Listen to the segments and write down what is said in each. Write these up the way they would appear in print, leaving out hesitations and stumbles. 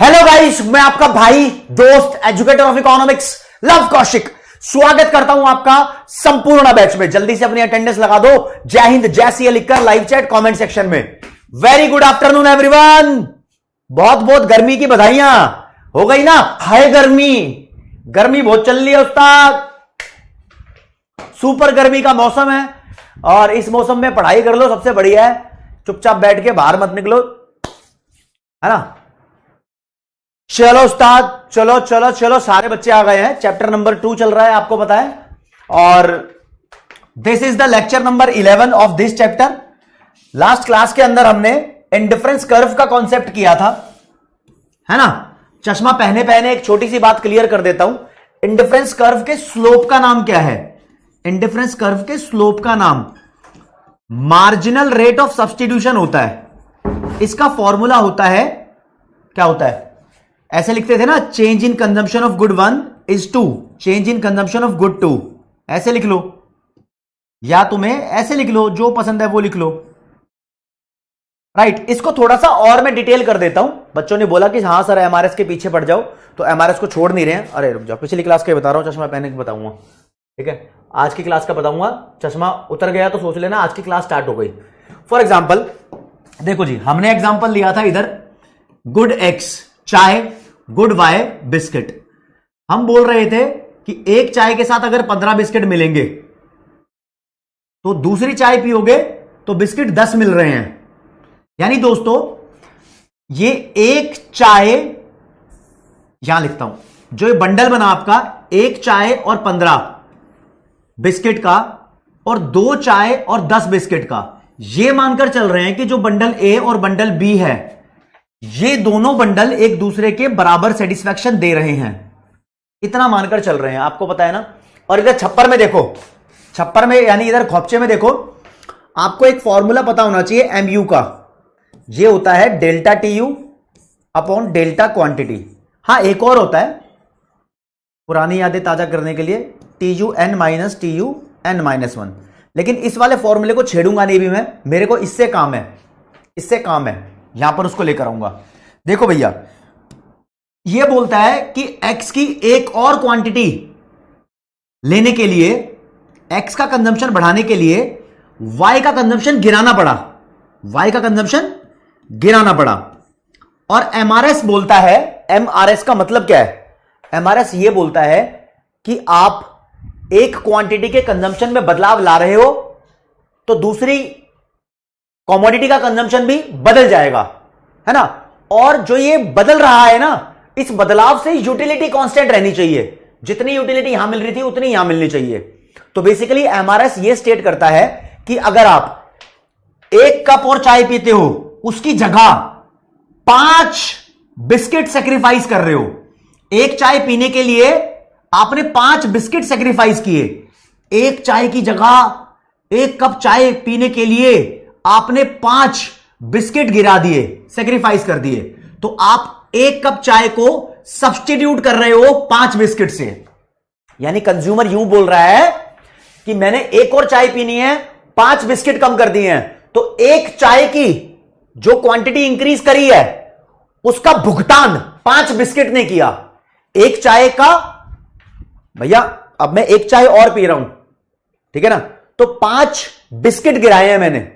Hello guys, मैं आपका भाई दोस्त educator of economics love Kaushik स्वागत करता हूं आपका संपूर्ण बैच में। जल्दी से अपनी अटेंडेंस लगा दो। जय हिंद जय सिया लिखकर लाइव चैट कमेंट सेक्शन में। Very good afternoon everyone. बहुत बहुत गर्मी की बधाइयां हो गई ना। हाय गर्मी, गर्मी बहुत चल रही है उस्ताद। सुपर गर्मी का मौसम है और इस मौसम में पढ़ाई कर लो, सबसे बढ़िया है। चुपचाप बैठ के बाहर मत निकलो, है ना। चलो उस्ताद, चलो चलो चलो, सारे बच्चे आ गए हैं। चैप्टर नंबर 2 चल रहा है, आपको पता है। और this is the lecture number 11 of this chapter. Last class के अंदर हमने इंडिफरेंस कर्व का कॉन्सेप्ट किया था, है ना। चश्मा पहने पहने एक छोटी सी बात क्लियर कर देता हूं। इंडिफरेंस कर्व के स्लोप का नाम क्या है? इंडिफरेंस कर्व के स्लोप का नाम मार्जिनल रेट ऑफ सब्स्टिट्यूशन होता है। इसका फॉर्मूला होता है, क्या होता है? ऐसे लिखते थे ना, change in consumption of good 1 is to change in consumption of good 2। ऐसे लिख लो या तुम्हें ऐसे लिख लो, जो पसंद है वो लिख लो। राइट। इसको थोड़ा सा और मैं डिटेल कर देता हूं। बच्चों ने बोला कि हाँ सर एमआरएस के पीछे पड़ जाओ, तो एमआरएस को छोड़ नहीं रहे हैं। अरे रुक जाओ, पिछली क्लास के बता रहा हूं, चश्मा पहने के बताऊंगा, ठीक है। आज की क्लास का बताऊंगा। चश्मा उतर गया तो सोच लेना आज की क्लास स्टार्ट हो गई। फॉर एग्जाम्पल देखो जी, हमने एग्जाम्पल लिया था इधर, गुड एक्स चाय, गुड वाई बिस्किट। हम बोल रहे थे कि एक चाय के साथ अगर 15 बिस्किट मिलेंगे तो दूसरी चाय पियोगे तो बिस्किट 10 मिल रहे हैं। यानी दोस्तों ये एक चाय, यहां लिखता हूं, जो ये बंडल बना आपका, एक चाय और 15 बिस्किट का और 2 चाय और 10 बिस्किट का, ये मानकर चल रहे हैं कि जो बंडल ए और बंडल बी है, ये दोनों बंडल एक दूसरे के बराबर सेटिस्फैक्शन दे रहे हैं। इतना मानकर चल रहे हैं, आपको पता है ना। और इधर छप्पर में देखो, छप्पर में यानी इधर खोपचे में देखो, आपको एक फॉर्मूला पता होना चाहिए एमयू का। ये होता है delta T U upon delta quantity. हाँ, एक और होता है पुरानी यादें ताजा करने के लिए, T U N minus T U N minus 1। लेकिन इस वाले फॉर्मूले को छेड़ूंगा नहीं भी मैं, मेरे को इससे काम है, इससे काम है, यहां पर उसको लेकर आऊंगा। देखो भैया, यह बोलता है कि x की एक और क्वांटिटी लेने के लिए, x का कंजम्पशन बढ़ाने के लिए y का कंजम्पशन गिराना पड़ा, y का कंजम्पशन गिराना पड़ा। और एमआरएस बोलता है, एमआरएस का मतलब क्या है? एमआरएस यह बोलता है कि आप एक क्वांटिटी के कंजम्पशन में बदलाव ला रहे हो तो दूसरी कॉमोडिटी का कंजम्पशन भी बदल जाएगा, है ना। और जो ये बदल रहा है ना, इस बदलाव से यूटिलिटी कांस्टेंट रहनी चाहिए। जितनी यूटिलिटी यहां मिल रही थी उतनी यहां मिलनी चाहिए। तो बेसिकली एमआरएस ये स्टेट करता है कि अगर आप एक कप और चाय पीते हो, उसकी जगह 5 बिस्किट सेक्रीफाइस कर रहे हो। एक चाय पीने के लिए आपने 5 बिस्किट सेक्रीफाइस किए। एक चाय की जगह, एक कप चाय पीने के लिए आपने 5 बिस्किट गिरा दिए, सेक्रीफाइस कर दिए। तो आप एक कप चाय को सब्स्टिट्यूट कर रहे हो 5 बिस्किट से। यानी कंज्यूमर यूं बोल रहा है कि मैंने एक और चाय पीनी है, 5 बिस्किट कम कर दिए हैं, तो एक चाय की जो क्वांटिटी इंक्रीज करी है उसका भुगतान 5 बिस्किट ने किया। एक चाय का, भैया अब मैं एक चाय और पी रहा हूं, ठीक है ना, तो 5 बिस्किट गिराए हैं मैंने,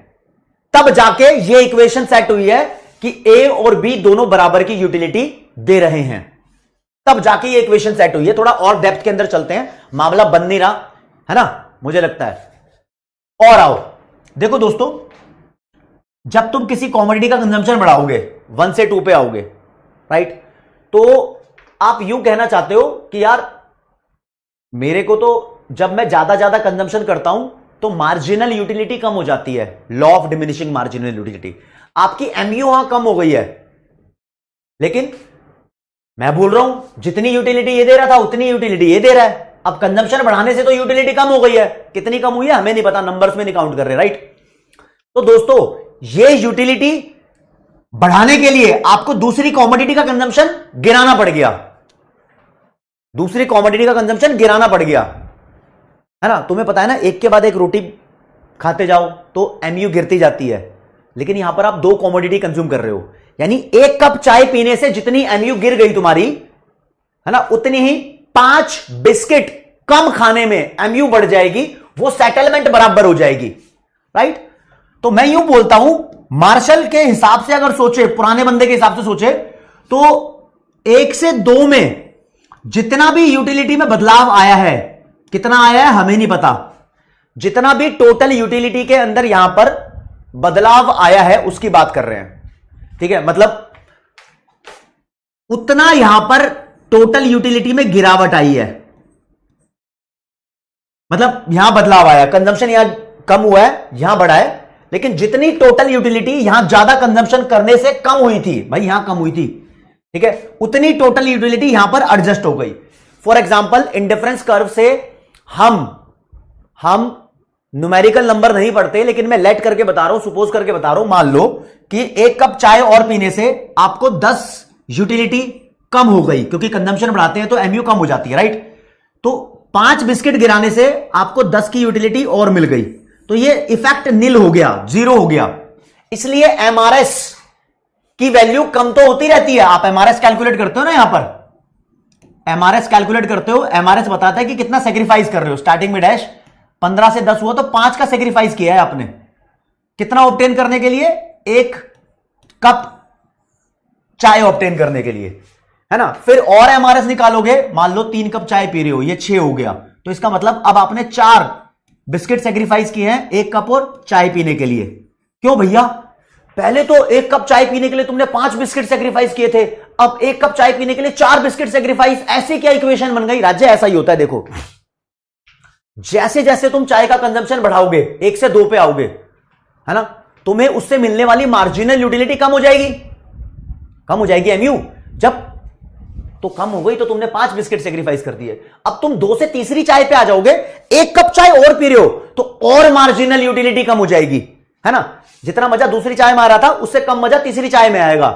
तब जाके ये इक्वेशन सेट हुई है कि ए और बी दोनों बराबर की यूटिलिटी दे रहे हैं। तब जाके ये इक्वेशन सेट हुई है। थोड़ा और डेप्थ के अंदर चलते हैं, मामला बन नहीं रहा है ना, मुझे लगता है। और आओ देखो दोस्तों, जब तुम किसी कॉमोडिटी का कंजम्पशन बढ़ाओगे, 1 से 2 पे आओगे, राइट, तो आप यूं कहना चाहते हो कि यार मेरे को तो जब मैं ज्यादा कंजम्पशन करता हूं तो मार्जिनल यूटिलिटी कम हो जाती है। Law of diminishing marginal utility, आपकी एमयू वहां कम हो गई है। लेकिन मैं बोल रहा हूं जितनी यूटिलिटी ये दे रहा था उतनी यूटिलिटी ये दे रहा है। अब कंजम्पशन बढ़ाने से तो यूटिलिटी कम हो गई है। कितनी कम हुई है हमें नहीं पता, नंबर्स में नहीं काउंट कर रहे, राइट। तो दोस्तों ये यूटिलिटी बढ़ाने के लिए आपको दूसरी कॉमोडिटी का कंजम्पशन गिराना पड़ गया, दूसरी कॉमोडिटी का कंजम्पशन गिराना पड़ गया, है ना। तुम्हें पता है ना, एक के बाद एक रोटी खाते जाओ तो एमयू गिरती जाती है। लेकिन यहां पर आप 2 कॉमोडिटी कंज्यूम कर रहे हो, यानी 1 कप चाय पीने से जितनी एमयू गिर गई तुम्हारी, है ना, उतनी ही 5 बिस्किट कम खाने में एमयू बढ़ जाएगी, वो सेटलमेंट बराबर हो जाएगी, राइट। तो मैं यूं बोलता हूं, मार्शल के हिसाब से अगर सोचे, पुराने बंदे के हिसाब से सोचे, तो 1 से 2 में जितना भी यूटिलिटी में बदलाव आया है, कितना आया है हमें नहीं पता, जितना भी टोटल यूटिलिटी के अंदर यहां पर बदलाव आया है उसकी बात कर रहे हैं, ठीक है। मतलब उतना यहां पर टोटल यूटिलिटी में गिरावट आई है, मतलब यहां बदलाव आया, कंजम्पशन यहां कम हुआ है, यहां बढ़ा है, लेकिन जितनी टोटल यूटिलिटी यहां ज्यादा कंजम्पशन करने से कम हुई थी, भाई यहां कम हुई थी, ठीक है, उतनी टोटल यूटिलिटी यहां पर एडजस्ट हो गई। फॉर एग्जांपल इंडिफरेंस कर्व से हम न्यूमेरिकल नंबर नहीं पढ़ते, लेकिन मैं लेट करके बता रहा हूं, सुपोज करके बता रहा हूं, मान लो कि 1 कप चाय और पीने से आपको 10 यूटिलिटी कम हो गई, क्योंकि कंजम्पशन बढ़ाते हैं तो एमयू कम हो जाती है, राइट। तो 5 बिस्किट गिराने से आपको 10 की यूटिलिटी और मिल गई, तो ये इफेक्ट नील हो गया, 0 हो गया। इसलिए एमआरएस की वैल्यू कम तो होती रहती है। आप एमआरएस कैलकुलेट करते हो ना, यहां पर एमआरएस कैलकुलेट करते हो, एमआरएस बताता है कि कितना सेक्रीफाइस कर रहे हो। स्टार्टिंग में डैश 15 से 10 हुआ तो 5 का सेक्रीफाइस किया है आपने, कितना ऑब्टेन करने के लिए, 1 कप चाय ऑब्टेन करने के लिए, है ना। फिर और एमआरएस निकालोगे, मान लो 3 कप चाय पी रहे हो, ये 6 हो गया, तो इसका मतलब अब आपने 4 बिस्किट सेक्रीफाइस किए हैं 1 कप और चाय पीने के लिए। क्यों भैया, पहले तो 1 कप चाय पीने के लिए तुमने 5 बिस्किट सेक्रीफाइस किए थे, अब 1 कप चाय पीने के लिए 4 बिस्किट सेक्रीफाइस, ऐसी क्या इक्वेशन बन गई। राज्य ऐसा ही होता है, देखो जैसे जैसे तुम चाय का कंजम्पशन बढ़ाओगे, 1 से 2 पे आओगे, है ना, तुम्हें उससे मिलने वाली मार्जिनल यूटिलिटी कम हो जाएगी एमयू। जब तो कम हो गई तो तुमने 5 बिस्किट सेक्रीफाइस कर दिए, अब तुम 2 से तीसरी चाय पे आ जाओगे, 1 कप चाय और पी रहे हो तो और मार्जिनल यूटिलिटी कम हो जाएगी, है ना। जितना मजा दूसरी चाय में आ रहा था उससे कम मजा तीसरी चाय में आएगा,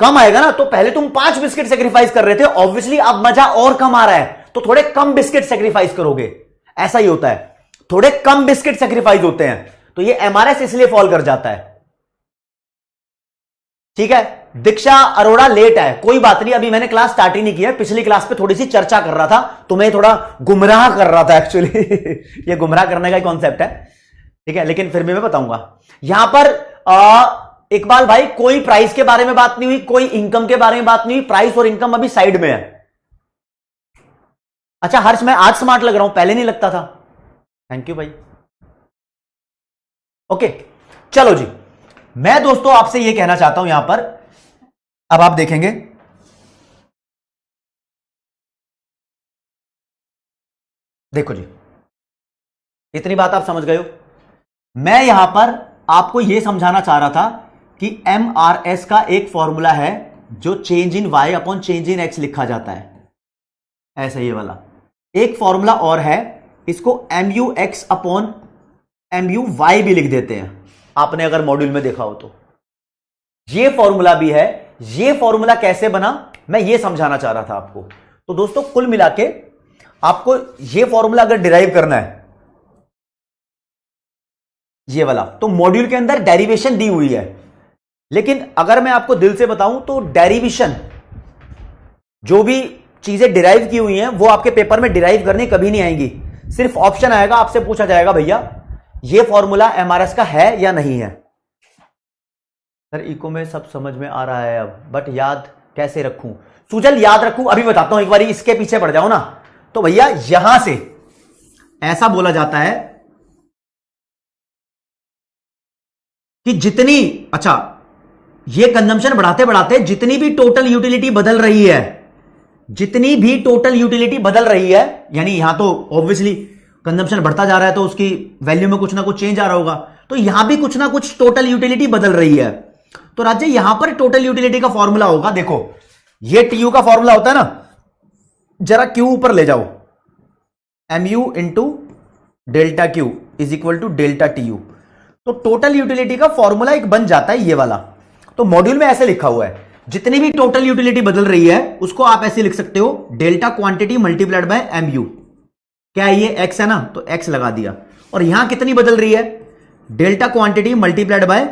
कम आएगा ना। तो पहले तुम 5 बिस्किट सेक्रीफाइस कर रहे थे, ऑब्वियसली अब मजा और कम आ रहा है, तो थोड़े कम बिस्किट सेक्रीफाइस करोगे। ऐसा ही होता है, थोड़े कम बिस्किट सेक्रीफाइस होते हैं, तो ये एमआरएस इसलिए फॉल कर जाता है, ठीक है। दीक्षा अरोड़ा लेट है, कोई बात नहीं, अभी मैंने क्लास स्टार्ट ही नहीं किया, पिछली क्लास पे थोड़ी सी चर्चा कर रहा था, तुम्हें थोड़ा गुमराह कर रहा था एक्चुअली ये गुमराह करने का कॉन्सेप्ट है, ठीक है, लेकिन फिर भी मैं बताऊंगा। यहां पर इकबाल भाई कोई प्राइस के बारे में बात नहीं हुई, कोई इनकम के बारे में बात नहीं हुई, प्राइस और इनकम अभी साइड में है। अच्छा हर्ष, मैं आज स्मार्ट लग रहा हूं, पहले नहीं लगता था, थैंक यू भाई। ओके चलो जी, मैं दोस्तों आपसे यह कहना चाहता हूं यहां पर, अब आप देखेंगे देखो जी, इतनी बात आप समझ गए हो। मैं यहां पर आपको यह समझाना चाह रहा था कि एमआरएस का एक फॉर्मूला है जो change in Y upon change in X लिखा जाता है, ऐसा ये वाला एक फॉर्मूला और है, इसको MU X upon MU Y भी लिख देते हैं, आपने अगर मॉड्यूल में देखा हो तो। ये फॉर्मूला भी है, ये फॉर्मूला कैसे बना मैं ये समझाना चाह रहा था आपको। तो दोस्तों कुल मिला के आपको ये फॉर्मूला अगर डिराइव करना है, ये वाला, तो मॉड्यूल के अंदर डेरिवेशन दी हुई है, लेकिन अगर मैं आपको दिल से बताऊं तो डेरिवेशन, जो भी चीजें डिराइव की हुई हैं वो आपके पेपर में डिराइव करने कभी नहीं आएंगी। सिर्फ ऑप्शन आएगा, आपसे पूछा जाएगा भैया ये फॉर्मूला एमआरएस का है या नहीं है। सर इको में सब समझ में आ रहा है अब, बट याद कैसे रखूं। सुजल याद रखूं, अभी बताता हूं, एक बार इसके पीछे पड़ जाओ ना। तो भैया यहां से ऐसा बोला जाता है कि जितनी, अच्छा ये कंजम्पशन बढ़ाते बढ़ाते जितनी भी टोटल यूटिलिटी बदल रही है, जितनी भी टोटल यूटिलिटी बदल रही है, यानी यहां तो ऑब्वियसली कंजम्पशन बढ़ता जा रहा है तो उसकी वैल्यू में कुछ ना कुछ चेंज आ रहा होगा, तो यहां भी कुछ ना कुछ टोटल यूटिलिटी बदल रही है। तो राज्य यहां पर टोटल यूटिलिटी का फॉर्मूला होगा, देखो ये टीयू का फॉर्मूला होता है ना, जरा क्यू ऊपर ले जाओ, MU into delta Q is equal to delta TU. तो टोटल यूटिलिटी का फॉर्मूला एक बन जाता है ये वाला। तो मॉड्यूल में ऐसे लिखा हुआ है, जितनी भी टोटल यूटिलिटी बदल रही है उसको आप ऐसे लिख सकते हो, delta quantity multiplied by MU. क्या है ये एक्स है ना, तो एक्स लगा दिया, और यहां कितनी बदल रही है, delta quantity multiplied by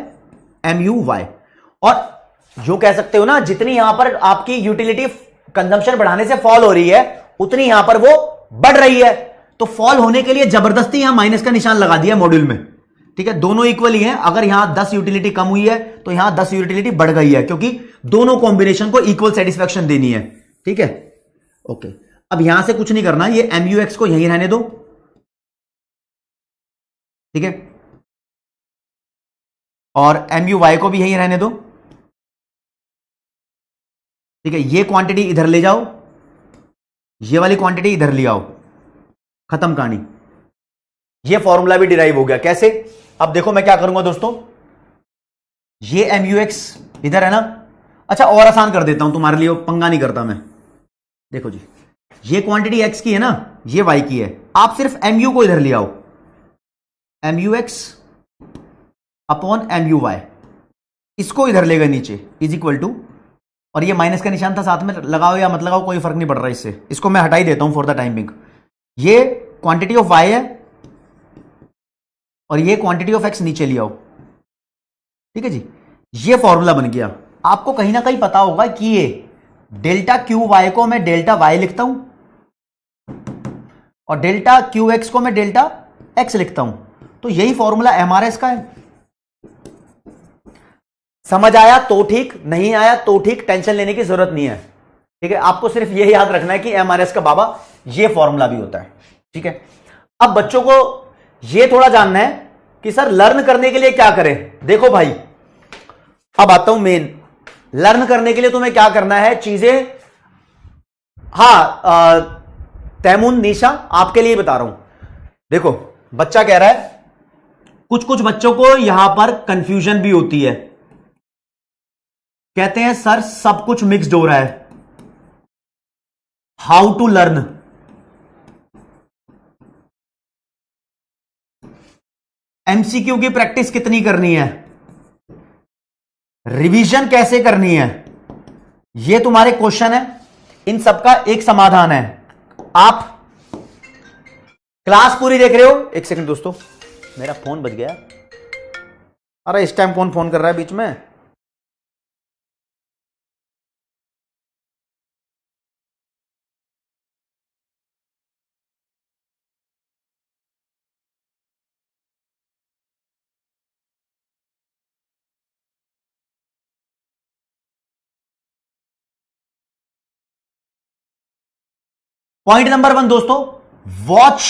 MU Y. और जो कह सकते हो ना, जितनी यहां पर आपकी यूटिलिटी कंजम्पशन बढ़ाने से फॉल हो रही है उतनी यहां पर वो बढ़ रही है। तो फॉल होने के लिए जबरदस्ती यहां माइनस का निशान लगा दिया मॉड्यूल में, ठीक है। दोनों इक्वल ही हैं। अगर यहां 10 यूटिलिटी कम हुई है तो यहां 10 यूटिलिटी बढ़ गई है, क्योंकि दोनों कॉम्बिनेशन को इक्वल सेटिस्फेक्शन देनी है, ठीक है। ओके, अब यहां से कुछ नहीं करना, ये MUX को यहीं रहने दो, ठीक है, और MUY को भी यहीं रहने दो, ठीक है। ये क्वांटिटी इधर ले जाओ, ये वाली क्वांटिटी इधर ले आओ, खत्म कहानी। ये फॉर्मूला भी डिराइव हो गया। कैसे? अब देखो मैं क्या करूंगा दोस्तों, ये MUX इधर है ना। अच्छा, और आसान कर देता हूं तुम्हारे लिए, पंगा नहीं करता मैं। देखो जी, ये क्वांटिटी X की है ना, ये Y की है। आप सिर्फ MU को इधर ले आओ, MUX अपॉन MUY, इसको इधर ले गए नीचे, इज इक्वल टू, और ये माइनस का निशान था, साथ में लगाओ या मत लगाओ कोई फर्क नहीं पड़ रहा इससे, इसको मैं हटा ही देता हूं फॉर द टाइमिंग। ये क्वांटिटी ऑफ Y है और ये क्वांटिटी ऑफ X नीचे ले आओ, ठीक है जी। ये फॉर्मूला बन गया। आपको कहीं ना कहीं पता होगा कि ये डेल्टा QY को मैं डेल्टा Y लिखता हूं और डेल्टा QX को मैं डेल्टा X लिखता हूं। तो यही फॉर्मूला MRS का है। समझ आया तो ठीक, नहीं आया तो ठीक, टेंशन लेने की जरूरत नहीं है, ठीक है। आपको सिर्फ यह याद रखना है कि MRS का बाबा ये फॉर्मूला भी होता है, ठीक है। अब बच्चों को यह थोड़ा जानना है कि सर लर्न करने के लिए क्या करें। देखो भाई, अब आता हूं मेन, लर्न करने के लिए तुम्हें क्या करना है चीजें। तैमून, निशा, आपके लिए बता रहा हूं। देखो, बच्चा कह रहा है, कुछ कुछ बच्चों को यहां पर कंफ्यूजन भी होती है, कहते हैं सर सब कुछ मिक्स्ड हो रहा है, हाउ टू लर्न। MCQ की प्रैक्टिस कितनी करनी है, रिवीजन कैसे करनी है, ये तुम्हारे क्वेश्चन है। इन सबका एक समाधान है। आप क्लास पूरी देख रहे हो। एक सेकंड दोस्तों, मेरा फोन बज गया। अरे इस टाइम कौन फोन कर रहा है बीच में। पॉइंट नंबर 1 दोस्तों, watch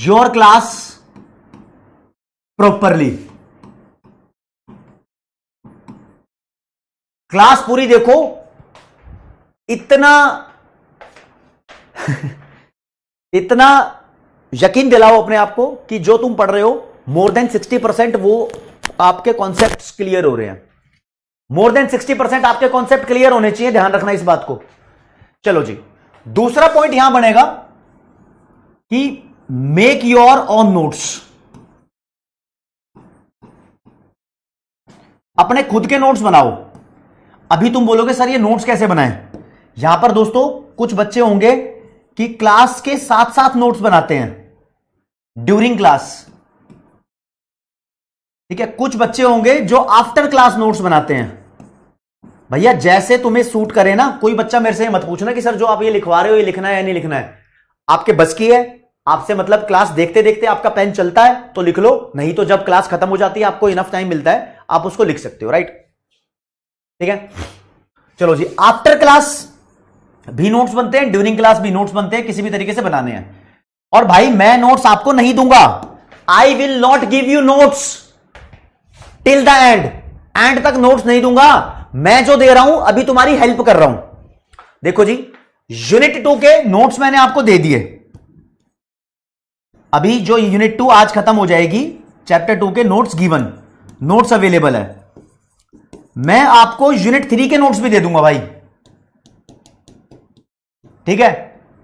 your class properly. Class पूरी देखो। इतना इतना यकीन दिलाओ अपने आप को कि जो तुम पढ़ रहे हो मोर देन 60% वो आपके कॉन्सेप्ट्स क्लियर हो रहे हैं। मोर देन 60% आपके कॉन्सेप्ट क्लियर होने चाहिए, ध्यान रखना इस बात को। चलो जी, दूसरा पॉइंट यहां बनेगा कि मेक योर ऑन नोट्स। अपने खुद के नोट्स बनाओ। अभी तुम बोलोगे सर ये नोट्स कैसे बनाएं। यहां पर दोस्तों कुछ बच्चे होंगे कि क्लास के साथ साथ नोट्स बनाते हैं ड्यूरिंग क्लास, ठीक है। कुछ बच्चे होंगे जो आफ्टर क्लास नोट्स बनाते हैं। भैया जैसे तुम्हें सूट करे ना। कोई बच्चा मेरे से मत पूछना कि सर जो आप ये लिखवा रहे हो ये लिखना है या नहीं लिखना है। आपके बस की है, आपसे मतलब क्लास देखते देखते आपका पेन चलता है तो लिख लो, नहीं तो जब क्लास खत्म हो जाती है आपको इनफ टाइम मिलता है आप उसको लिख सकते हो, राइट, ठीक है। चलो जी, आफ्टर क्लास भी नोट्स बनते हैं, ड्यूरिंग क्लास भी नोट्स बनते हैं, किसी भी तरीके से बनाने हैं। और भाई मैं नोट्स आपको नहीं दूंगा, I will not give you notes till the end तक नोट्स नहीं दूंगा। मैं जो दे रहा हूं अभी तुम्हारी हेल्प कर रहा हूं। देखो जी, यूनिट 2 के नोट्स मैंने आपको दे दिए। अभी जो यूनिट 2 आज खत्म हो जाएगी, चैप्टर 2 के नोट्स गिवन, नोट्स अवेलेबल है। मैं आपको यूनिट 3 के नोट्स भी दे दूंगा भाई, ठीक है।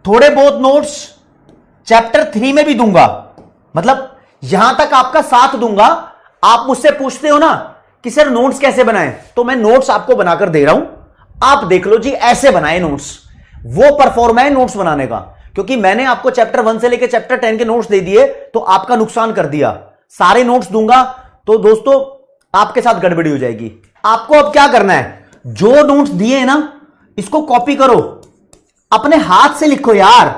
थोड़े बहुत नोट्स चैप्टर 3 में भी दूंगा, मतलब यहां तक आपका साथ दूंगा। आप मुझसे पूछते हो ना कि सर नोट्स कैसे बनाएं, तो मैं नोट्स आपको बनाकर दे रहा हूं, आप देख लो जी ऐसे बनाए नोट्स। वो परफॉर्म है नोट्स बनाने का, क्योंकि मैंने आपको चैप्टर 1 से लेकर चैप्टर 10 के नोट्स दे दिए तो आपका नुकसान कर दिया। सारे नोट्स दूंगा तो दोस्तों आपके साथ गड़बड़ी हो जाएगी। आपको अब क्या करना है, जो नोट्स दिए हैं ना इसको कॉपी करो, अपने हाथ से लिखो यार,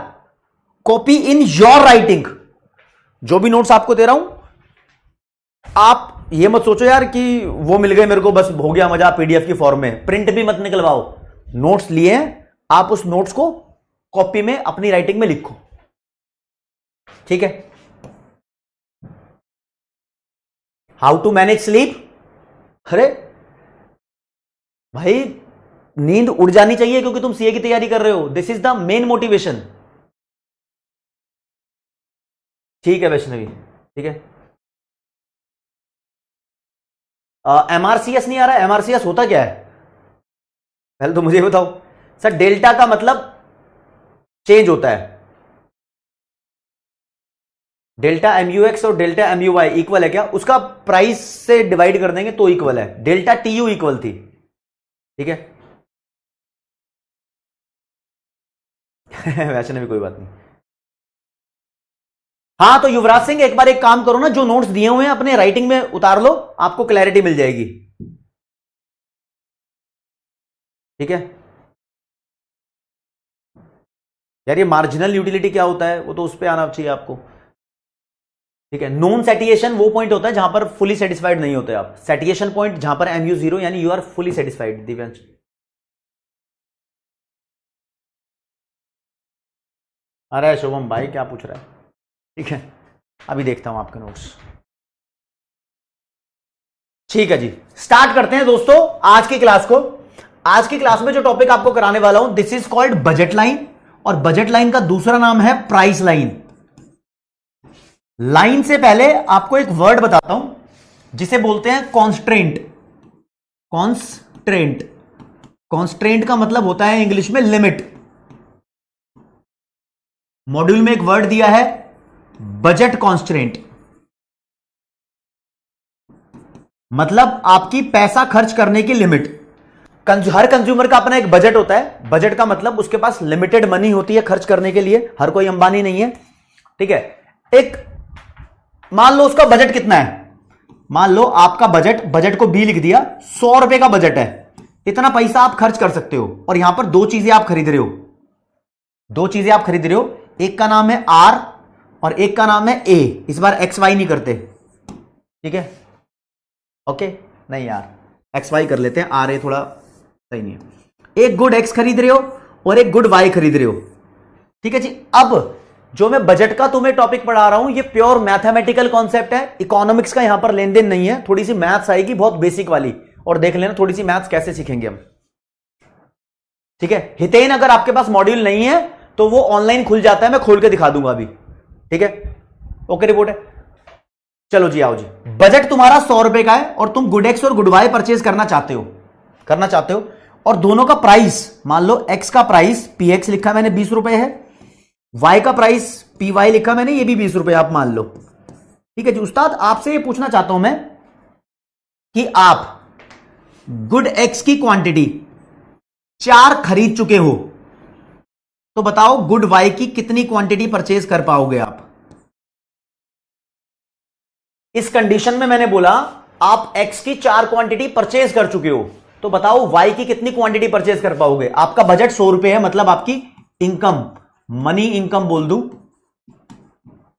कॉपी इन योर राइटिंग। जो भी नोट्स आपको दे रहा हूं, आप ये मत सोचो यार कि वो मिल गए मेरे को बस हो गया मजा, पीडीएफ की फॉर्म में, प्रिंट भी मत निकलवाओ। नोट्स लिए हैं आप, उस नोट्स को कॉपी में अपनी राइटिंग में लिखो, ठीक है। हाउ टू मैनेज स्लीप, अरे भाई नींद उड़ जानी चाहिए क्योंकि तुम सीए की तैयारी कर रहे हो, this is the main motivation, ठीक है वैष्णवी, ठीक है। एमआरसीएस नहीं आ रहा है, एमआरसीएस होता क्या है पहले तो मुझे बताओ। सर डेल्टा का मतलब चेंज होता है, डेल्टा एमयूएक्स और डेल्टा एमयूवाई इक्वल है क्या, उसका प्राइस से डिवाइड कर देंगे तो इक्वल है, डेल्टा टीयू इक्वल थी, ठीक है। वैसे भी कोई बात नहीं। हाँ तो युवराज सिंह एक बार एक काम करो ना, जो नोट्स दिए हुए हैं अपने राइटिंग में उतार लो, आपको क्लैरिटी मिल जाएगी, ठीक है। यार ये मार्जिनल यूटिलिटी क्या होता है वो तो उस पर आना चाहिए आपको, ठीक है। नॉन सैटिएशन वो पॉइंट होता है जहां पर फुली सेटिस्फाइड नहीं होते आप, सैटिएशन पॉइंट जहां पर MU 0 यानी you are fully satisfied. Divyansh अरे शुभम भाई क्या पूछ रहा है, ठीक है अभी देखता हूं आपके नोट्स, ठीक है जी। स्टार्ट करते हैं दोस्तों आज की क्लास को। आज की क्लास में जो टॉपिक आपको कराने वाला हूं, this is called budget line, और बजट लाइन का दूसरा नाम है प्राइस लाइन। लाइन से पहले आपको एक वर्ड बताता हूं जिसे बोलते हैं कॉन्स्ट्रेंट। कॉन्स्ट्रेंट, कॉन्स्ट्रेंट का मतलब होता है इंग्लिश में लिमिट। मॉड्यूल में एक वर्ड दिया है बजट कॉन्स्ट्रेंट, मतलब आपकी पैसा खर्च करने की लिमिट। हर कंज्यूमर का अपना एक बजट होता है, बजट का मतलब उसके पास लिमिटेड मनी होती है खर्च करने के लिए, हर कोई अंबानी नहीं है, ठीक है। एक मान लो उसका बजट कितना है, मान लो आपका बजट को बी लिख दिया, 100 रुपए का बजट है, इतना पैसा आप खर्च कर सकते हो। और यहां पर दो चीजें आप खरीद रहे हो, दो चीजें आप खरीद रहे हो, एक का नाम है आर और एक का नाम है ए। इस बार एक्स वाई नहीं करते, ठीक है, ओके नहीं यार एक्स वाई कर लेते हैं, आर ए थोड़ा सही नहीं है। एक गुड एक्स खरीद रहे हो और एक गुड वाई खरीद रहे हो, ठीक है जी। अब जो मैं बजट का तुम्हें टॉपिक पढ़ा रहा हूं ये प्योर मैथमेटिकल कॉन्सेप्ट है, इकोनॉमिक्स का यहां पर लेन देन नहीं है, थोड़ी सी मैथ्स आएगी बहुत बेसिक वाली, और देख लेना थोड़ी सी मैथ्स कैसे सीखेंगे हम, ठीक है। हितेन अगर आपके पास मॉड्यूल नहीं है तो वो ऑनलाइन खुल जाता है, मैं खोल के दिखा दूंगा अभी, ठीक है, ओके रिपोर्ट है। चलो जी आओ जी, बजट तुम्हारा 100 रुपए का है और तुम गुड एक्स और गुड वाई परचेज करना चाहते हो, और दोनों का प्राइस, मान लो एक्स का प्राइस पी एक्स लिखा मैंने 20 रुपए है, वाई का प्राइस पी वाई लिखा मैंने ये भी 20 रुपए आप मान लो, ठीक है जी। उस्ताद आपसे ये पूछना चाहता हूं मैं कि आप गुड एक्स की क्वांटिटी 4 खरीद चुके हो, तो बताओ गुड वाई की कितनी क्वांटिटी परचेज कर पाओगे आप। इस कंडीशन में मैंने बोला आप एक्स की 4 क्वांटिटी परचेज कर चुके हो, तो बताओ वाई की कितनी क्वांटिटी परचेज कर पाओगे। आपका बजट 100 रुपए है, मतलब आपकी इनकम, मनी इनकम बोल दूं,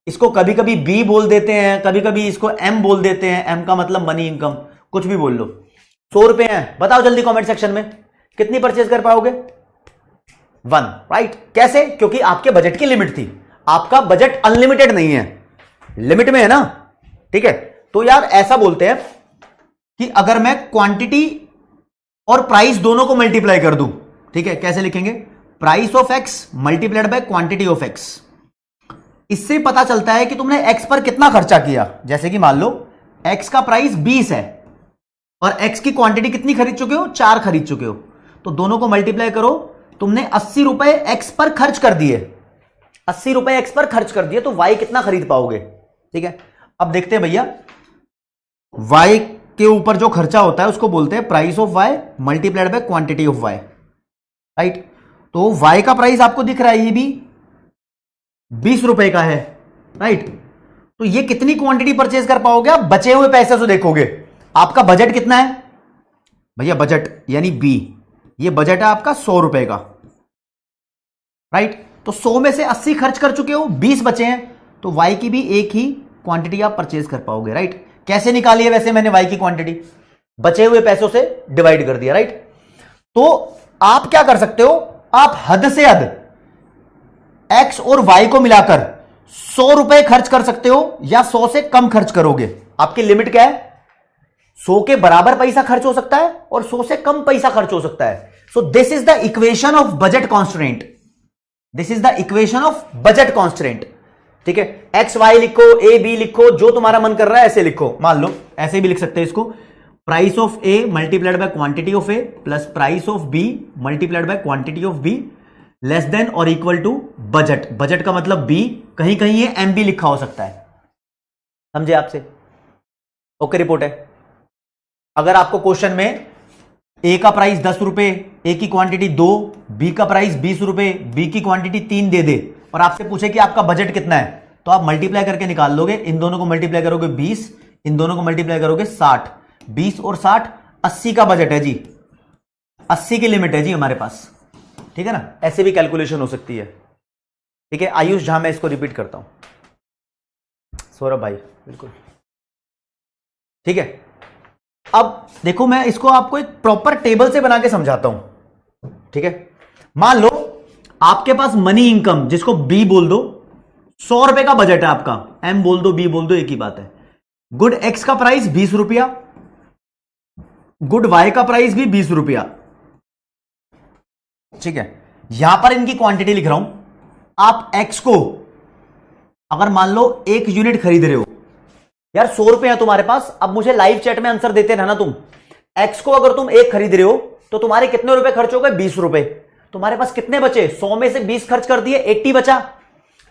इसको कभी कभी बी बोल देते हैं, कभी कभी इसको एम बोल देते हैं, एम का मतलब मनी इनकम, कुछ भी बोल लो। 100 रुपए हैं, बताओ जल्दी कमेंट सेक्शन में कितनी परचेज कर पाओगे। 1, राइट। कैसे, क्योंकि आपके बजट की लिमिट थी, आपका बजट अनलिमिटेड नहीं है, लिमिट में है ना, ठीक है। तो यार ऐसा बोलते हैं कि अगर मैं क्वांटिटी और प्राइस दोनों को मल्टीप्लाई कर दूं, ठीक है, कैसे लिखेंगे, price of x multiplied by quantity of x. इससे पता चलता है कि तुमने एक्स पर कितना खर्चा किया। जैसे कि मान लो एक्स का प्राइस 20 है और एक्स की क्वांटिटी कितनी खरीद चुके हो, 4 खरीद चुके हो, तो दोनों को मल्टीप्लाई करो, तुमने 80 रुपए एक्स पर खर्च कर दिए, 80 रुपए एक्स पर खर्च कर दिए, तो वाई कितना खरीद पाओगे, ठीक है। अब देखते हैं भैया, वाई के ऊपर जो खर्चा होता है उसको बोलते हैं price of Y multiplied by quantity of Y, right. तो वाई का प्राइस आपको दिख रहा है, ये भी 20 रुपए का है, राइट। तो ये कितनी क्वांटिटी परचेज कर पाओगे आप, बचे हुए पैसे से देखोगे, आपका बजट कितना है भैया? बजट यानी बी, ये बजट है आपका 100 रुपए का, राइट? तो 100 में से 80 खर्च कर चुके हो, 20 बचे हैं, तो वाई की भी एक ही क्वांटिटी आप परचेज कर पाओगे, राइट? कैसे निकाली है वैसे मैंने वाई की क्वांटिटी? बचे हुए पैसों से डिवाइड कर दिया, राइट? तो आप क्या कर सकते हो, आप हद से हद एक्स और वाई को मिलाकर 100 रुपए खर्च कर सकते हो या 100 से कम खर्च करोगे। आपकी लिमिट क्या है? 100 के बराबर पैसा खर्च हो सकता है और 100 से कम पैसा खर्च हो सकता है। So this is the equation of budget constraint, this is the equation of budget constraint, ठीक है? एक्स वाई लिखो, ए बी लिखो, जो तुम्हारा मन कर रहा है ऐसे लिखो। मान लो ऐसे भी लिख सकते हैं इसको, price of A multiplied by quantity of A plus price of B multiplied by quantity of B less than और इक्वल टू बजट। बजट का मतलब बी, कहीं कहीं ये एम बी लिखा हो सकता है, समझे आपसे? ओके, रिपोर्ट है। अगर आपको क्वेश्चन में ए का प्राइस 10 रुपए, ए की क्वांटिटी 2, बी का प्राइस 20 रुपए, बी की क्वांटिटी 3 दे दे और आपसे पूछे कि आपका बजट कितना है, तो आप मल्टीप्लाई करके निकाल लोगे। इन दोनों को मल्टीप्लाई करोगे 20, इन दोनों को मल्टीप्लाई करोगे 60, 20 और 60 80 का बजट है जी, 80 की लिमिट है जी हमारे पास, ठीक है ना? ऐसे भी कैलकुलेशन हो सकती है, ठीक है? आयुष झा, मैं इसको रिपीट करता हूं, सौरभ भाई, बिल्कुल ठीक है। अब देखो मैं इसको आपको एक प्रॉपर टेबल से बना के समझाता हूं, ठीक है? मान लो आपके पास मनी इनकम, जिसको बी बोल दो, 100 रुपए का बजट है आपका, एम बोल दो बी बोल दो, एक ही बात है। गुड एक्स का प्राइस 20 रुपया, गुड वाई का प्राइस भी 20 रुपया, ठीक है? यहां पर इनकी क्वांटिटी लिख रहा हूं। आप एक्स को अगर मान लो 1 यूनिट खरीद रहे हो, यार 100 रुपए है तुम्हारे पास, अब मुझे लाइव चैट में आंसर देते रहना तुम। एक्स को अगर तुम 1 खरीद रहे हो तो तुम्हारे कितने रुपए खर्च हो गए? 20 रुपए। तुम्हारे पास कितने बचे? 100 में से 20 खर्च कर दिए, 80 बचा।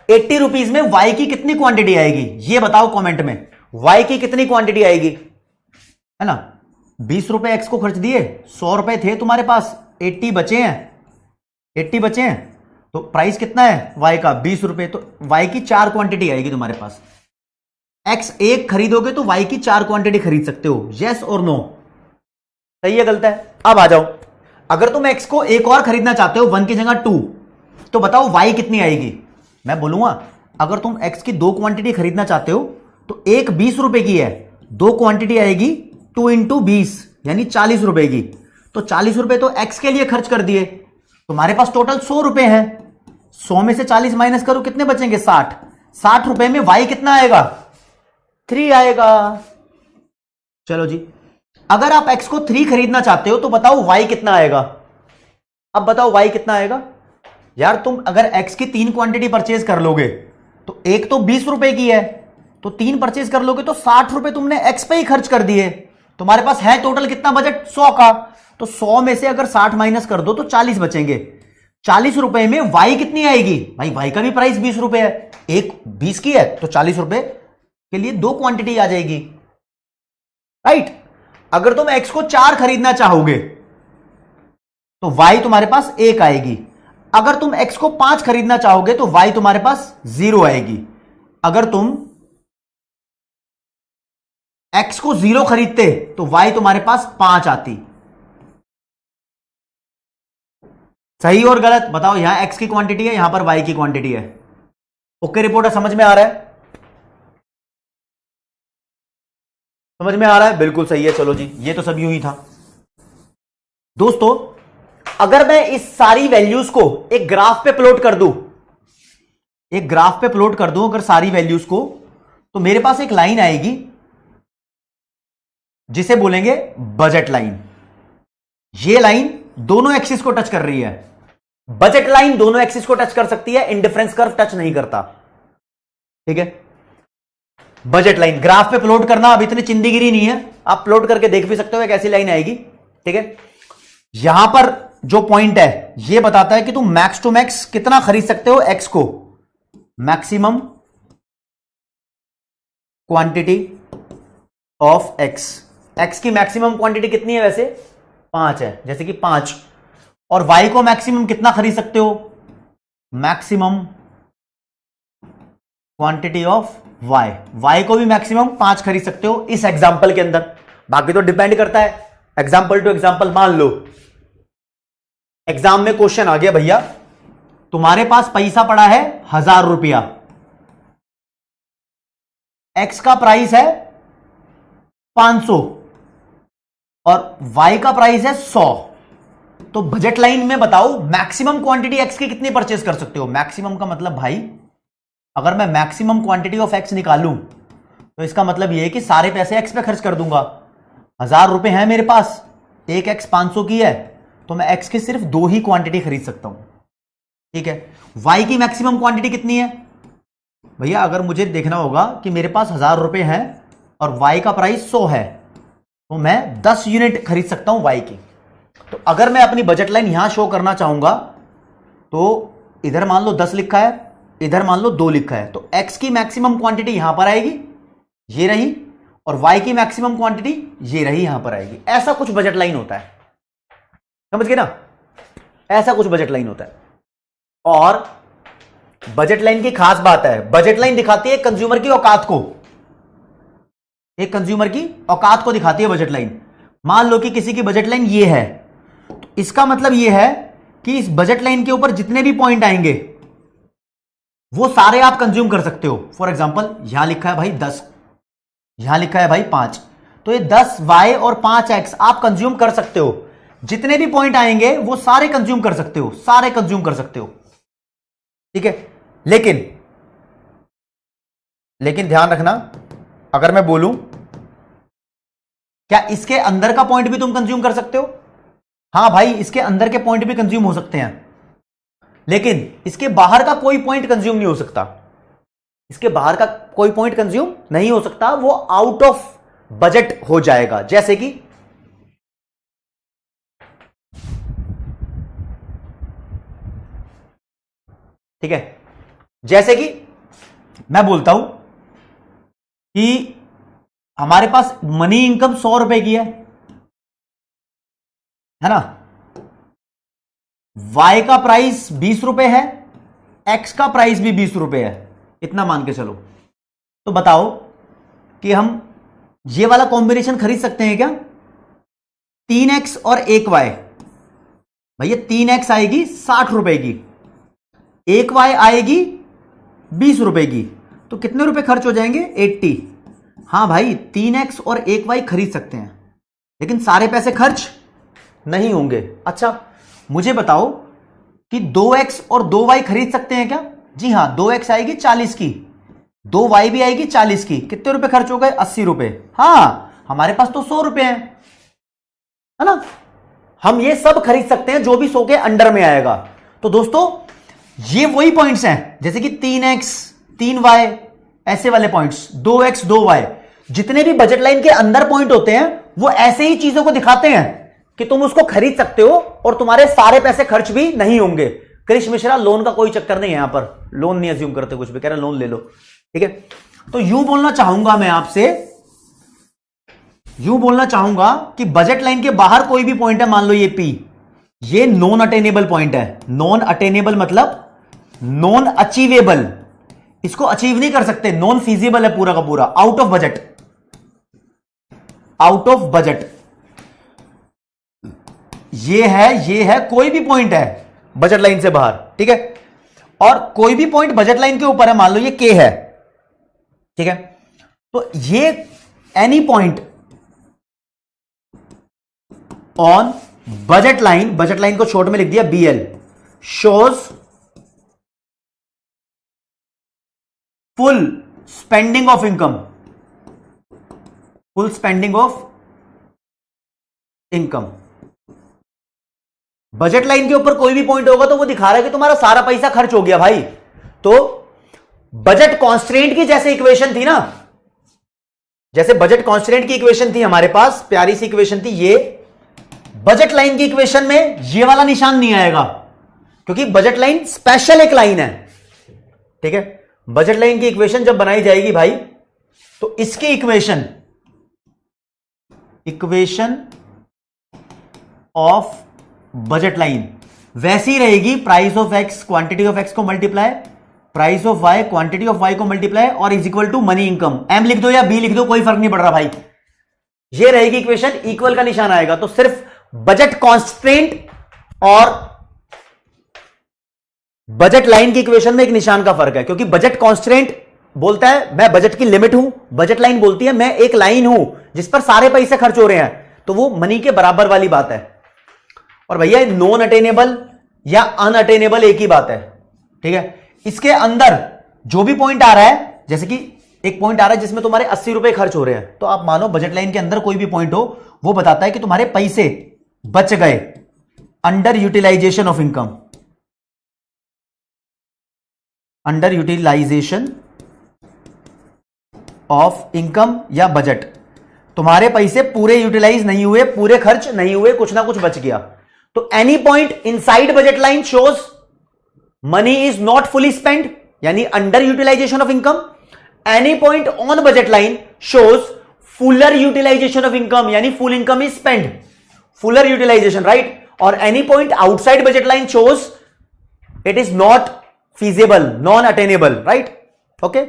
80 रुपीज में वाई की कितनी क्वांटिटी आएगी ये बताओ कमेंट में, वाई की कितनी क्वांटिटी आएगी, है ना? 20 रुपए एक्स को खर्च दिए, 100 रुपए थे तुम्हारे पास, 80 बचे हैं, 80 बचे हैं, तो प्राइस कितना है वाई का? 20 रुपए। तो वाई की 4 क्वांटिटी आएगी तुम्हारे पास। एक्स 1 खरीदोगे तो वाई की 4 क्वांटिटी खरीद सकते हो, यस और नो? सही है गलत है? अब आ जाओ, अगर तुम एक्स को एक और खरीदना चाहते हो 1 की जगह 2, तो बताओ वाई कितनी आएगी? मैं बोलूंगा अगर तुम एक्स की 2 क्वांटिटी खरीदना चाहते हो तो एक 20 रुपए की है, 2 क्वांटिटी आएगी 2 इंटू 20 यानी 40 रुपए की। तो 40 रुपए तो एक्स के लिए खर्च कर दिए, तुम्हारे पास टोटल 100 रुपए हैं, 100 में से 40 माइनस करो, कितने बचेंगे? 60। 60 रुपए में वाई कितना आएगा? 3 आएगा। चलो जी, अगर आप एक्स को 3 खरीदना चाहते हो तो बताओ वाई कितना आएगा? अब बताओ वाई कितना आएगा? यार तुम अगर एक्स की 3 क्वांटिटी परचेज कर लोगे तो एक तो 20 रुपए की है, तो 3 परचेज कर लोगे तो 60 रुपए तुमने एक्स पे ही खर्च कर दिए। तुम्हारे पास है टोटल कितना बजट? 100 का। तो 100 में से अगर 60 माइनस कर दो तो 40 बचेंगे। 40 रुपए में वाई कितनी आएगी? भाई वाई का भी प्राइस 20 रुपए है, एक 20 की है तो 40 रुपए के लिए 2 क्वांटिटी आ जाएगी, राइट? अगर तुम एक्स को 4 खरीदना चाहोगे तो वाई तुम्हारे पास 1 आएगी। अगर तुम एक्स को 5 खरीदना चाहोगे तो वाई तुम्हारे पास 0 आएगी। अगर तुम एक्स को 0 खरीदते तो वाई तुम्हारे पास 5 आती। सही और गलत बताओ? यहां एक्स की क्वांटिटी है, यहां पर वाई की क्वांटिटी है। ओके रिपोर्टर, समझ में आ रहा है? समझ में आ रहा है? बिल्कुल सही है। चलो जी, ये तो सब यूं ही था दोस्तों। अगर मैं इस सारी वैल्यूज को एक ग्राफ पे प्लॉट कर दूं, एक ग्राफ पे प्लॉट कर दूं अगर सारी वैल्यूज को, तो मेरे पास एक लाइन आएगी जिसे बोलेंगे बजट लाइन। ये लाइन दोनों एक्सिस को टच कर रही है। बजट लाइन दोनों एक्सिस को टच कर सकती है, इंडिफरेंस कर्व टच नहीं करता, ठीक है? बजट लाइन ग्राफ पे प्लॉट करना अब इतनी चिंदीगिरी नहीं है, आप प्लॉट करके देख भी सकते हो एक ऐसी लाइन आएगी, ठीक है? यहां पर जो पॉइंट है ये बताता है कि तुम मैक्स टू मैक्स कितना खरीद सकते हो एक्स को, maximum quantity of x. X की मैक्सिमम क्वांटिटी कितनी है वैसे? 5 है, जैसे कि 5। और वाई को मैक्सिमम कितना खरीद सकते हो? Maximum quantity of Y. Y को भी मैक्सिमम 5 खरीद सकते हो इस एग्जांपल के अंदर। बाकी तो डिपेंड करता है एग्जाम्पल टू एग्जाम्पल। मान लो एग्जाम में क्वेश्चन आ गया भैया, तुम्हारे पास पैसा पड़ा है 1000 रुपया, एक्स का प्राइस है 500 और वाई का प्राइस है 100। तो बजट लाइन में बताओ मैक्सिमम क्वांटिटी एक्स की कितनी परचेस कर सकते हो। मैक्सिमम का मतलब भाई, अगर मैं मैक्सिमम क्वांटिटी ऑफ एक्स निकालूं तो इसका मतलब यह है कि सारे पैसे एक्स पे खर्च कर दूंगा। 1000 रुपए हैं मेरे पास, एक एक्स 500 की है, तो मैं एक्स की सिर्फ 2 ही क्वांटिटी खरीद सकता हूं। ठीक है, वाई की मैक्सिमम क्वांटिटी कितनी है भैया? अगर मुझे देखना होगा कि मेरे पास 1000 रुपए हैं और वाई का प्राइस 100 है, तो मैं 10 यूनिट खरीद सकता हूं वाई की। तो अगर मैं अपनी बजट लाइन यहां शो करना चाहूंगा तो इधर मान लो 10 लिखा है, इधर मान लो 2 लिखा है, तो एक्स की मैक्सिमम क्वांटिटी यहां पर आएगी, ये रही, और वाई की मैक्सिमम क्वांटिटी ये रही, यहां पर आएगी। ऐसा कुछ बजट लाइन होता है, समझ गए ना? ऐसा कुछ बजट लाइन होता है। और बजट लाइन की खास बात है, बजट लाइन दिखाती है कंज्यूमर की औकात को, एक कंज्यूमर की औकात को दिखाती है बजट लाइन। मान लो कि किसी की बजट लाइन ये है, तो इसका मतलब ये है कि इस बजट लाइन के ऊपर जितने भी पॉइंट आएंगे वो सारे आप कंज्यूम कर सकते हो। फॉर एग्जांपल यहां लिखा है भाई 10, यहां लिखा है भाई 5, तो ये 10 वाई और 5 एक्स आप कंज्यूम कर सकते हो। जितने भी पॉइंट आएंगे वो सारे कंज्यूम कर सकते हो, सारे कंज्यूम कर सकते हो। ठीक है, लेकिन ध्यान रखना, अगर मैं बोलूं क्या इसके अंदर का पॉइंट भी तुम कंज्यूम कर सकते हो? हां भाई, इसके अंदर के पॉइंट भी कंज्यूम हो सकते हैं, लेकिन इसके बाहर का कोई पॉइंट कंज्यूम नहीं हो सकता। इसके बाहर का कोई पॉइंट कंज्यूम नहीं हो सकता, वो आउट ऑफ बजट हो जाएगा। जैसे कि ठीक है, जैसे कि मैं बोलता हूं कि हमारे पास मनी इनकम 100 रुपए की है ना? वाई का प्राइस 20 रुपए है, एक्स का प्राइस भी 20 रुपए है, इतना मान के चलो। तो बताओ कि हम ये वाला कॉम्बिनेशन खरीद सकते हैं क्या? 3x और 1y। भैया 3x आएगी 60 रुपए की, 1y आएगी 20 रुपए की, तो कितने रुपए खर्च हो जाएंगे? 80। हां भाई, 3x और 1y खरीद सकते हैं, लेकिन सारे पैसे खर्च नहीं होंगे। अच्छा मुझे बताओ कि 2x और 2y खरीद सकते हैं क्या? जी हां, 2x आएगी 40 की, 2y भी आएगी 40 की, कितने रुपए खर्च हो गए? 80 रुपए। हां, हमारे पास तो 100 रुपए हैं, है ना? हम ये सब खरीद सकते हैं जो भी 100 के अंडर में आएगा। तो दोस्तों ये वही पॉइंट्स हैं, जैसे कि 3x 3y, ऐसे वाले पॉइंट्स, 2x 2y, जितने भी बजट लाइन के अंदर पॉइंट होते हैं वो ऐसे ही चीजों को दिखाते हैं कि तुम उसको खरीद सकते हो और तुम्हारे सारे पैसे खर्च भी नहीं होंगे। कृष मिश्रा, लोन का कोई चक्कर नहीं है, यहां पर लोन नहीं अज्यूम करते, कुछ भी कह रहे लोन ले लो। ठीक है, तो यूं बोलना चाहूंगा मैं आपसे, यूं बोलना चाहूंगा कि बजट लाइन के बाहर कोई भी पॉइंट है, मान लो ये P, ये नॉन अटेनेबल पॉइंट है। नॉन अटेनेबल मतलब नॉन अचीवेबल, इसको अचीव नहीं कर सकते, नॉन फीजिबल है पूरा का पूरा, out of budget, out of budget. ये है कोई भी पॉइंट है बजट लाइन से बाहर। ठीक है, और कोई भी पॉइंट बजट लाइन के ऊपर है, मान लो ये K है, ठीक है, तो ये any point on budget line, budget line को शॉर्ट में लिख दिया BL, shows full spending of income, full spending of income. Budget line के ऊपर कोई भी पॉइंट होगा तो वो दिखा रहा है कि तुम्हारा सारा पैसा खर्च हो गया भाई। तो बजट कॉन्स्ट्रेंट की जैसे इक्वेशन थी ना, जैसे बजट कॉन्स्ट्रेंट की इक्वेशन थी हमारे पास, प्यारी सी इक्वेशन थी ये, बजट लाइन की इक्वेशन में ये वाला निशान नहीं आएगा, क्योंकि बजट लाइन स्पेशल एक लाइन है। ठीक है, बजट लाइन की इक्वेशन जब बनाई जाएगी भाई, तो इसकी इक्वेशन ऑफ बजट लाइन वैसी रहेगी, price of X quantity of X को multiply, price of Y quantity of Y को मल्टीप्लाई, और is equal to money income. M लिख दो या बी लिख दो, कोई फर्क नहीं पड़ रहा भाई, ये रहेगी इक्वेशन, इक्वल का निशान आएगा। तो सिर्फ बजट कांस्टेंट और बजट लाइन की इक्वेशन में एक निशान का फर्क है, क्योंकि बजट कांस्टेंट बोलता है मैं बजट की लिमिट हूं, बजट लाइन बोलती है मैं एक लाइन हूं जिस पर सारे पैसे खर्च हो रहे हैं, तो वो मनी के बराबर वाली बात है। और भैया नॉन अटेनेबल या अनअटेनेबल एक ही बात है, ठीक है। इसके अंदर जो भी पॉइंट आ रहा है, जैसे कि एक पॉइंट आ रहा है जिसमें तुम्हारे 80 रुपए खर्च हो रहे हैं, तो आप मानो बजट लाइन के अंदर कोई भी पॉइंट हो, वो बताता है कि तुम्हारे पैसे बच गए under utilisation of income, under utilisation of income या बजट। तुम्हारे पैसे पूरे यूटिलाइज नहीं हुए, पूरे खर्च नहीं हुए, कुछ ना कुछ बच गया। तो any point inside budget line shows money is not fully spend, यानी under utilisation of income. Any point on budget line shows fuller utilisation of income, यानी full income is spend, fuller utilisation, right. और any point outside budget line shows it is not feasible, non attainable, right? Okay.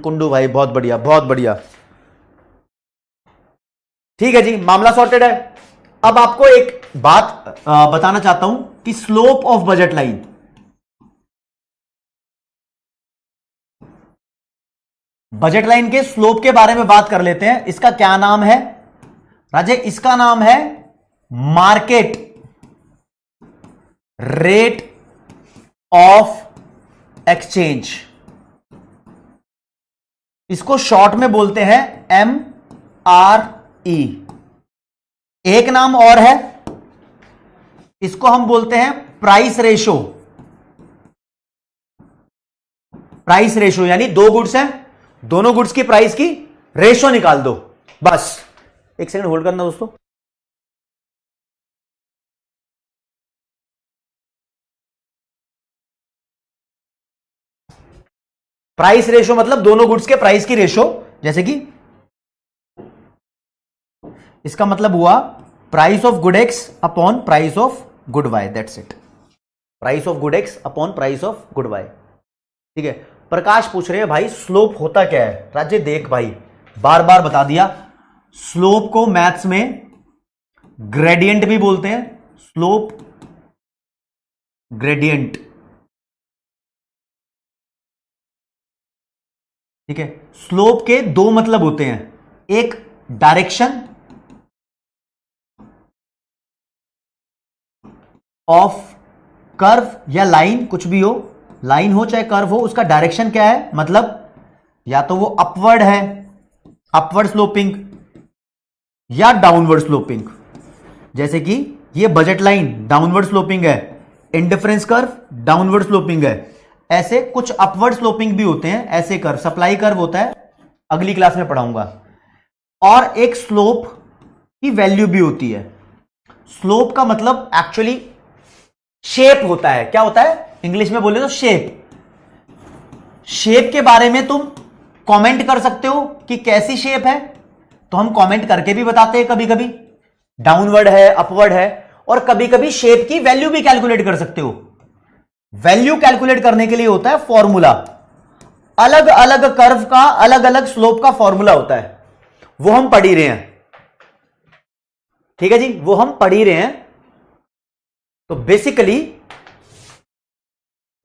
Kundu भाई बहुत बढ़िया, बहुत बढ़िया, ठीक है जी, मामला सॉर्टेड है। अब आपको एक बात बताना चाहता हूं कि slope of budget line, budget line के स्लोप के बारे में बात कर लेते हैं। इसका क्या नाम है राजे? इसका नाम है मार्केट रेट ऑफ एक्सचेंज। इसको शॉर्ट में बोलते हैं MRE। एक नाम और है, इसको हम बोलते हैं प्राइस रेशो। प्राइस रेशो यानी दो गुड्स हैं, दोनों गुड्स की प्राइस की रेशो निकाल दो, बस। एक सेकंड होल्ड करना दोस्तों। प्राइस रेशो मतलब दोनों गुड्स के प्राइस की रेशो, जैसे कि इसका मतलब हुआ price of good X upon price of good Y, that's it. Price of good X upon price of good Y, ठीक है। प्रकाश पूछ रहे हैं भाई स्लोप होता क्या है? राज्य देख भाई, बार बार बता दिया, स्लोप को मैथ्स में ग्रेडियंट भी बोलते हैं, स्लोप ग्रेडियंट, ठीक है। स्लोप के दो मतलब होते हैं, एक डायरेक्शन ऑफ कर्व या लाइन, कुछ भी हो, लाइन हो चाहे कर्व हो, उसका डायरेक्शन क्या है, मतलब या तो वो अपवर्ड है, अपवर्ड स्लोपिंग, या डाउनवर्ड स्लोपिंग। जैसे कि ये बजट लाइन डाउनवर्ड स्लोपिंग है, इंडिफरेंस कर्व डाउनवर्ड स्लोपिंग है। ऐसे कुछ अपवर्ड स्लोपिंग भी होते हैं, ऐसे कर्व, सप्लाई कर्व होता है, अगली क्लास में पढ़ाऊंगा। और एक स्लोप की वैल्यू भी होती है। स्लोप का मतलब एक्चुअली शेप होता है। क्या होता है? इंग्लिश में बोले तो शेप। शेप के बारे में तुम कमेंट कर सकते हो कि कैसी शेप है, तो हम कमेंट करके भी बताते हैं कभी कभी, डाउनवर्ड है, अपवर्ड है। और कभी कभी शेप की वैल्यू भी कैलकुलेट कर सकते हो। वैल्यू कैलकुलेट करने के लिए होता है फॉर्मूला, अलग अलग कर्व का अलग अलग स्लोप का फॉर्मूला होता है, वो हम पढ़ ही रहे हैं, ठीक है जी, वो हम पढ़ ही रहे हैं। तो बेसिकली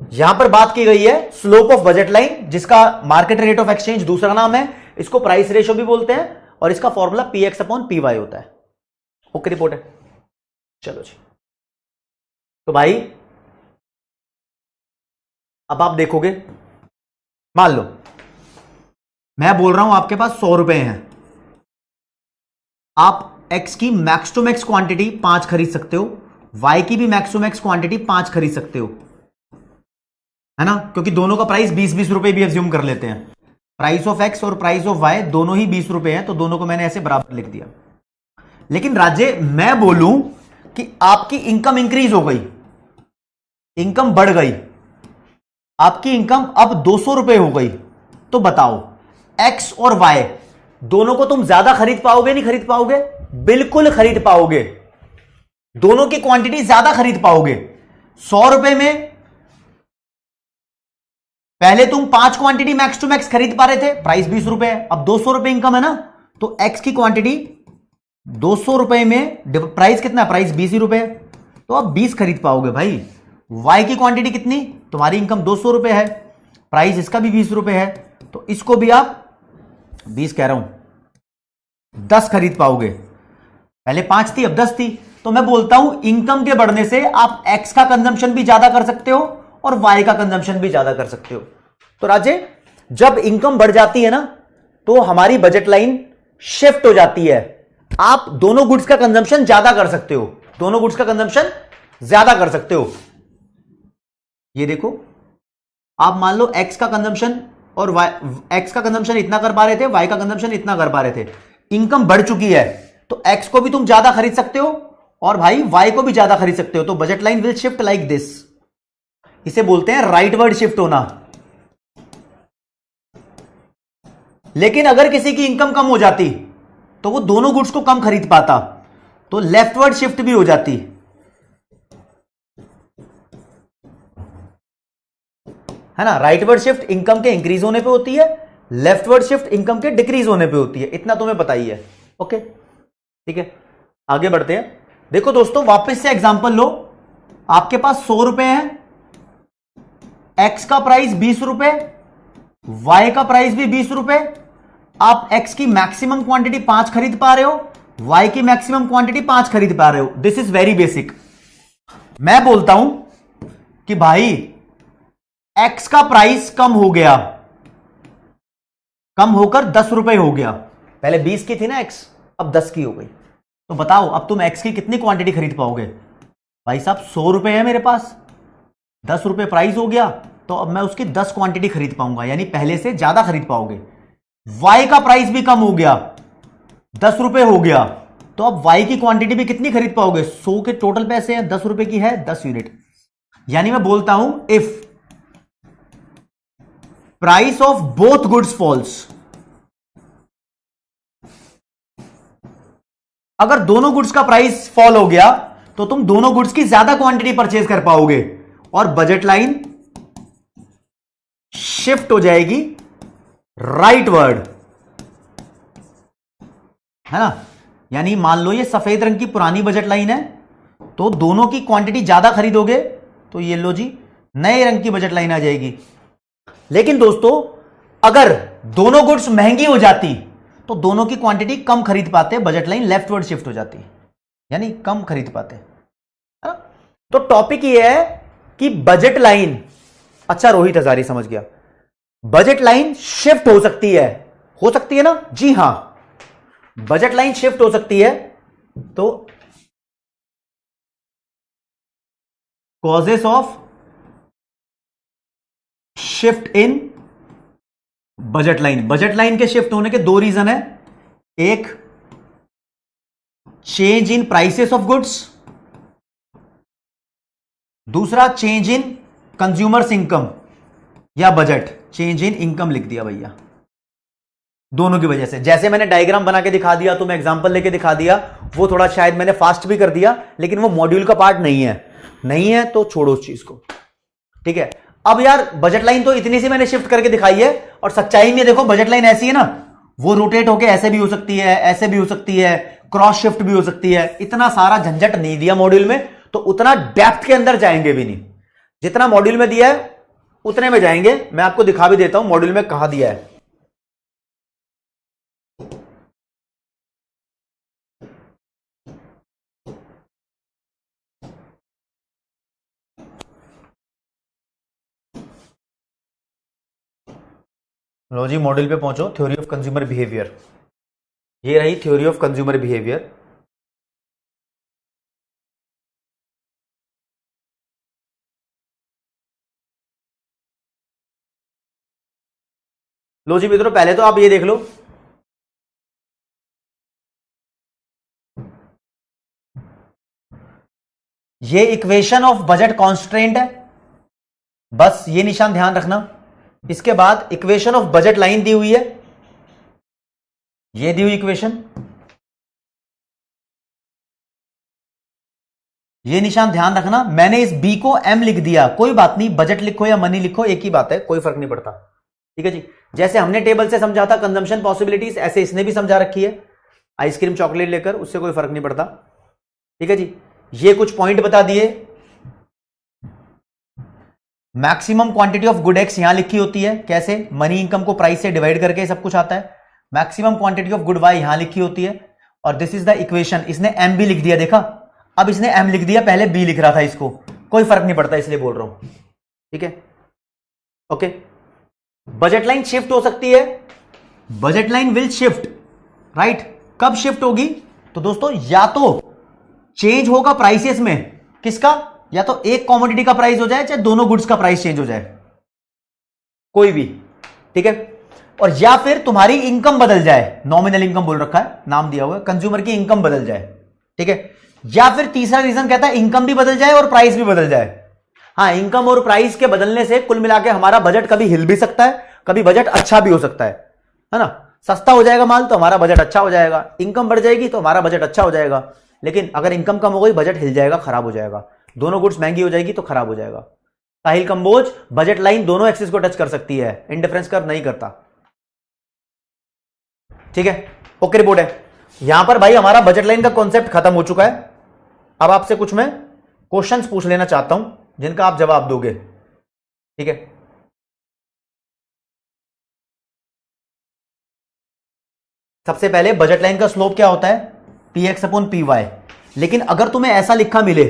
यहां पर बात की गई है स्लोप ऑफ बजट लाइन, जिसका मार्केट रेट ऑफ एक्सचेंज दूसरा नाम है, इसको प्राइस रेशो भी बोलते हैं, और इसका फॉर्मूला PX अपॉन PY होता है। ओके, रिपोर्ट है, चलो जी। तो भाई अब आप देखोगे, मान लो मैं बोल रहा हूं आपके पास 100 रुपए हैं, आप X की मैक्स टू मैक्स क्वांटिटी 5 खरीद सकते हो, Y की भी मैक्स टू मैक्स क्वांटिटी 5 खरीद सकते हो, है ना, क्योंकि दोनों का प्राइस 20-20 रुपए भी एज्यूम कर लेते हैं। प्राइस ऑफ X और प्राइस ऑफ Y दोनों ही 20 रुपए हैं, तो दोनों को मैंने ऐसे बराबर लिख दिया। लेकिन राज्य मैं बोलूं कि आपकी इनकम इंक्रीज हो गई, इनकम बढ़ गई, आपकी इनकम अब 200 रुपए हो गई, तो बताओ X और Y दोनों को तुम ज्यादा खरीद पाओगे नहीं खरीद पाओगे? बिल्कुल खरीद पाओगे, दोनों की क्वांटिटी ज्यादा खरीद पाओगे। 100 रुपए में पहले तुम 5 क्वांटिटी मैक्स टू मैक्स खरीद पा रहे थे, प्राइस 20 रुपए है, अब 200 रुपए इनकम है ना, तो एक्स की क्वांटिटी 200 रुपए में प्राइस कितना है, प्राइस 20 ही रुपए है, तो अब 20 खरीद पाओगे भाई। वाई की क्वांटिटी कितनी, तुम्हारी इनकम 200 रुपए है, प्राइस इसका भी 20 रुपए है, तो इसको भी आप 20 कह रहा हूं 10 खरीद पाओगे। पहले 5 थी अब 10 थी। तो मैं बोलता हूं इनकम के बढ़ने से आप एक्स का कंजम्पशन भी ज्यादा कर सकते हो और वाई का कंजम्पशन भी ज्यादा कर सकते हो। तो राजे, जब इनकम बढ़ जाती है ना तो हमारी बजट लाइन शिफ्ट हो जाती है, आप दोनों गुड्स का कंजम्पशन ज्यादा कर सकते हो, दोनों गुड्स का कंजम्पशन ज्यादा कर सकते हो। ये देखो, आप मान लो एक्स का कंजम्पशन और वाई, एक्स का कंजम्पशन इतना कर पा रहे थे, वाई का कंजम्पशन इतना कर पा रहे थे, इनकम बढ़ चुकी है तो एक्स को भी तुम ज्यादा खरीद सकते हो और भाई वाई को भी ज्यादा खरीद सकते हो। तो budget line will shift like this, इसे बोलते हैं राइटवर्ड शिफ्ट होना। लेकिन अगर किसी की इनकम कम हो जाती तो वो दोनों गुड्स को कम खरीद पाता, तो लेफ्टवर्ड शिफ्ट भी हो जाती है ना। राइटवर्ड शिफ्ट इनकम के इंक्रीज होने पे होती है, लेफ्टवर्ड शिफ्ट इनकम के डिक्रीज होने पे होती है, इतना तुम्हें पता ही है। ओके ठीक है, आगे बढ़ते हैं। देखो दोस्तों, वापस से एग्जांपल लो, आपके पास 100 रुपए है, एक्स का प्राइस 20 रुपए, वाई का प्राइस भी 20 रुपए, आप एक्स की मैक्सिमम क्वांटिटी 5 खरीद पा रहे हो, वाई की मैक्सिमम क्वांटिटी 5 खरीद पा रहे हो। This is very basic. मैं बोलता हूं कि भाई एक्स का प्राइस कम हो गया, कम होकर 10 रुपए हो गया, पहले 20 की थी ना एक्स, अब 10 की हो गई, तो बताओ अब तुम एक्स की कितनी क्वांटिटी खरीद पाओगे। भाई साहब 100 रुपए है मेरे पास, 10 रुपए प्राइस हो गया, तो अब मैं उसकी 10 क्वांटिटी खरीद पाऊंगा, यानी पहले से ज्यादा खरीद पाओगे। वाई का प्राइस भी कम हो गया, 10 रुपए हो गया, तो अब वाई की क्वांटिटी भी कितनी खरीद पाओगे, 100 के टोटल पैसे हैं, 10 रुपए की है 10 यूनिट। यानी मैं बोलता हूं if price of both goods falls, अगर दोनों गुड्स का प्राइस फॉल हो गया तो तुम दोनों गुड्स की ज्यादा क्वांटिटी परचेज कर पाओगे और बजट लाइन शिफ्ट हो जाएगी राइटवर्ड, है ना। यानी मान लो ये सफेद रंग की पुरानी बजट लाइन है, तो दोनों की क्वांटिटी ज्यादा खरीदोगे तो ये लो जी नए रंग की बजट लाइन आ जाएगी। लेकिन दोस्तों, अगर दोनों गुड्स महंगी हो जाती तो दोनों की क्वांटिटी कम खरीद पाते, बजट लाइन लेफ्टवर्ड शिफ्ट हो जाती, यानी कम खरीद पाते, है ना। तो टॉपिक ये है कि बजट लाइन, अच्छा रोहित हजारी समझ गया, बजट लाइन शिफ्ट हो सकती है ना जी हां, बजट लाइन शिफ्ट हो सकती है। तो causes of shift in budget line, budget line के शिफ्ट होने के 2 रीजन है, एक change in prices of goods, दूसरा चेंज इन कंज्यूमर्स इनकम या बजट, चेंज इन इनकम लिख दिया भैया। दोनों की वजह से, जैसे मैंने डायग्राम बना के दिखा दिया, तो मैं एग्जांपल लेके दिखा दिया, वो थोड़ा शायद मैंने फास्ट भी कर दिया, लेकिन वो मॉड्यूल का पार्ट नहीं है तो छोड़ो उस चीज को, ठीक है। अब यार बजट लाइन तो इतनी सी मैंने शिफ्ट करके दिखाई है, और सच्चाई में देखो बजट लाइन ऐसी है ना, वो रोटेट होके ऐसे भी हो सकती है, ऐसे भी हो सकती है, क्रॉस शिफ्ट भी हो सकती है। इतना सारा झंझट नहीं दिया मॉड्यूल में, तो उतना डेप्थ के अंदर जाएंगे भी नहीं, जितना मॉड्यूल में दिया है उतने में जाएंगे। मैं आपको दिखा भी देता हूं मॉड्यूल में कहां दिया है। लो जी, मॉड्यूल पे पहुंचो, थ्योरी ऑफ कंज्यूमर बिहेवियर, ये रही थ्योरी ऑफ कंज्यूमर बिहेवियर। लो जी मित्रों, पहले तो आप ये देख लो, ये इक्वेशन ऑफ बजट कॉन्स्ट्रेंट है, बस ये निशान ध्यान रखना। इसके बाद इक्वेशन ऑफ बजट लाइन दी हुई है, ये दी हुई इक्वेशन, ये निशान ध्यान रखना, मैंने इस बी को एम लिख दिया, कोई बात नहीं, बजट लिखो या मनी लिखो एक ही बात है, कोई फर्क नहीं पड़ता। ठीक है जी, जैसे हमने टेबल से समझा था कंजम्पशन पॉसिबिलिटीज, ऐसे इसने भी समझा रखी है आइसक्रीम चॉकलेट लेकर, उससे कोई फर्क नहीं पड़ता। ठीक है जी, ये कुछ पॉइंट बता दिए। Maximum quantity of good X यहां लिखी होती है, कैसे, मनी इनकम को प्राइस से डिवाइड करके सब कुछ आता है। Maximum quantity of good Y यहां लिखी होती है, और दिस इज द इक्वेशन। इसने एम भी लिख दिया, देखा, अब इसने एम लिख दिया, पहले बी लिख रहा था, इसको कोई फर्क नहीं पड़ता, इसलिए बोल रहा हूं। ठीक है, ओके। बजट लाइन शिफ्ट हो सकती है, budget line will shift, right. कब शिफ्ट होगी? तो दोस्तों या तो चेंज होगा प्राइसेस में, किसका, या तो एक कॉमोडिटी का प्राइस हो जाए, चाहे दोनों गुड्स का प्राइस चेंज हो जाए, कोई भी। ठीक है, और या फिर तुम्हारी इनकम बदल जाए, नॉमिनल इनकम बोल रखा है, नाम दिया हुआ है, कंज्यूमर की इनकम बदल जाए। ठीक है, या फिर तीसरा रीजन कहता है इनकम भी बदल जाए और प्राइस भी बदल जाए। हाँ, इनकम और प्राइस के बदलने से कुल मिलाकर हमारा बजट कभी हिल भी सकता है, कभी बजट अच्छा भी हो सकता है ना। सस्ता हो जाएगा माल तो हमारा बजट अच्छा हो जाएगा, इनकम बढ़ जाएगी तो हमारा बजट अच्छा हो जाएगा, लेकिन अगर इनकम कम हो गई बजट हिल जाएगा, खराब हो जाएगा। दोनों गुड्स महंगी हो जाएगी तो खराब हो जाएगा। साहिल कंबोज, बजट लाइन दोनों एक्सिस को टच कर सकती है, इंडिफरेंस कर नहीं करता। ठीक है, ओके, रिपोर्ट है। यहां पर भाई हमारा बजट लाइन का कॉन्सेप्ट खत्म हो चुका है। अब आपसे कुछ मैं क्वेश्चंस पूछ लेना चाहता हूं जिनका आप जवाब दोगे। ठीक है, सबसे पहले बजट लाइन का स्लोप क्या होता है? P X upon P Y. लेकिन अगर तुम्हें ऐसा लिखा मिले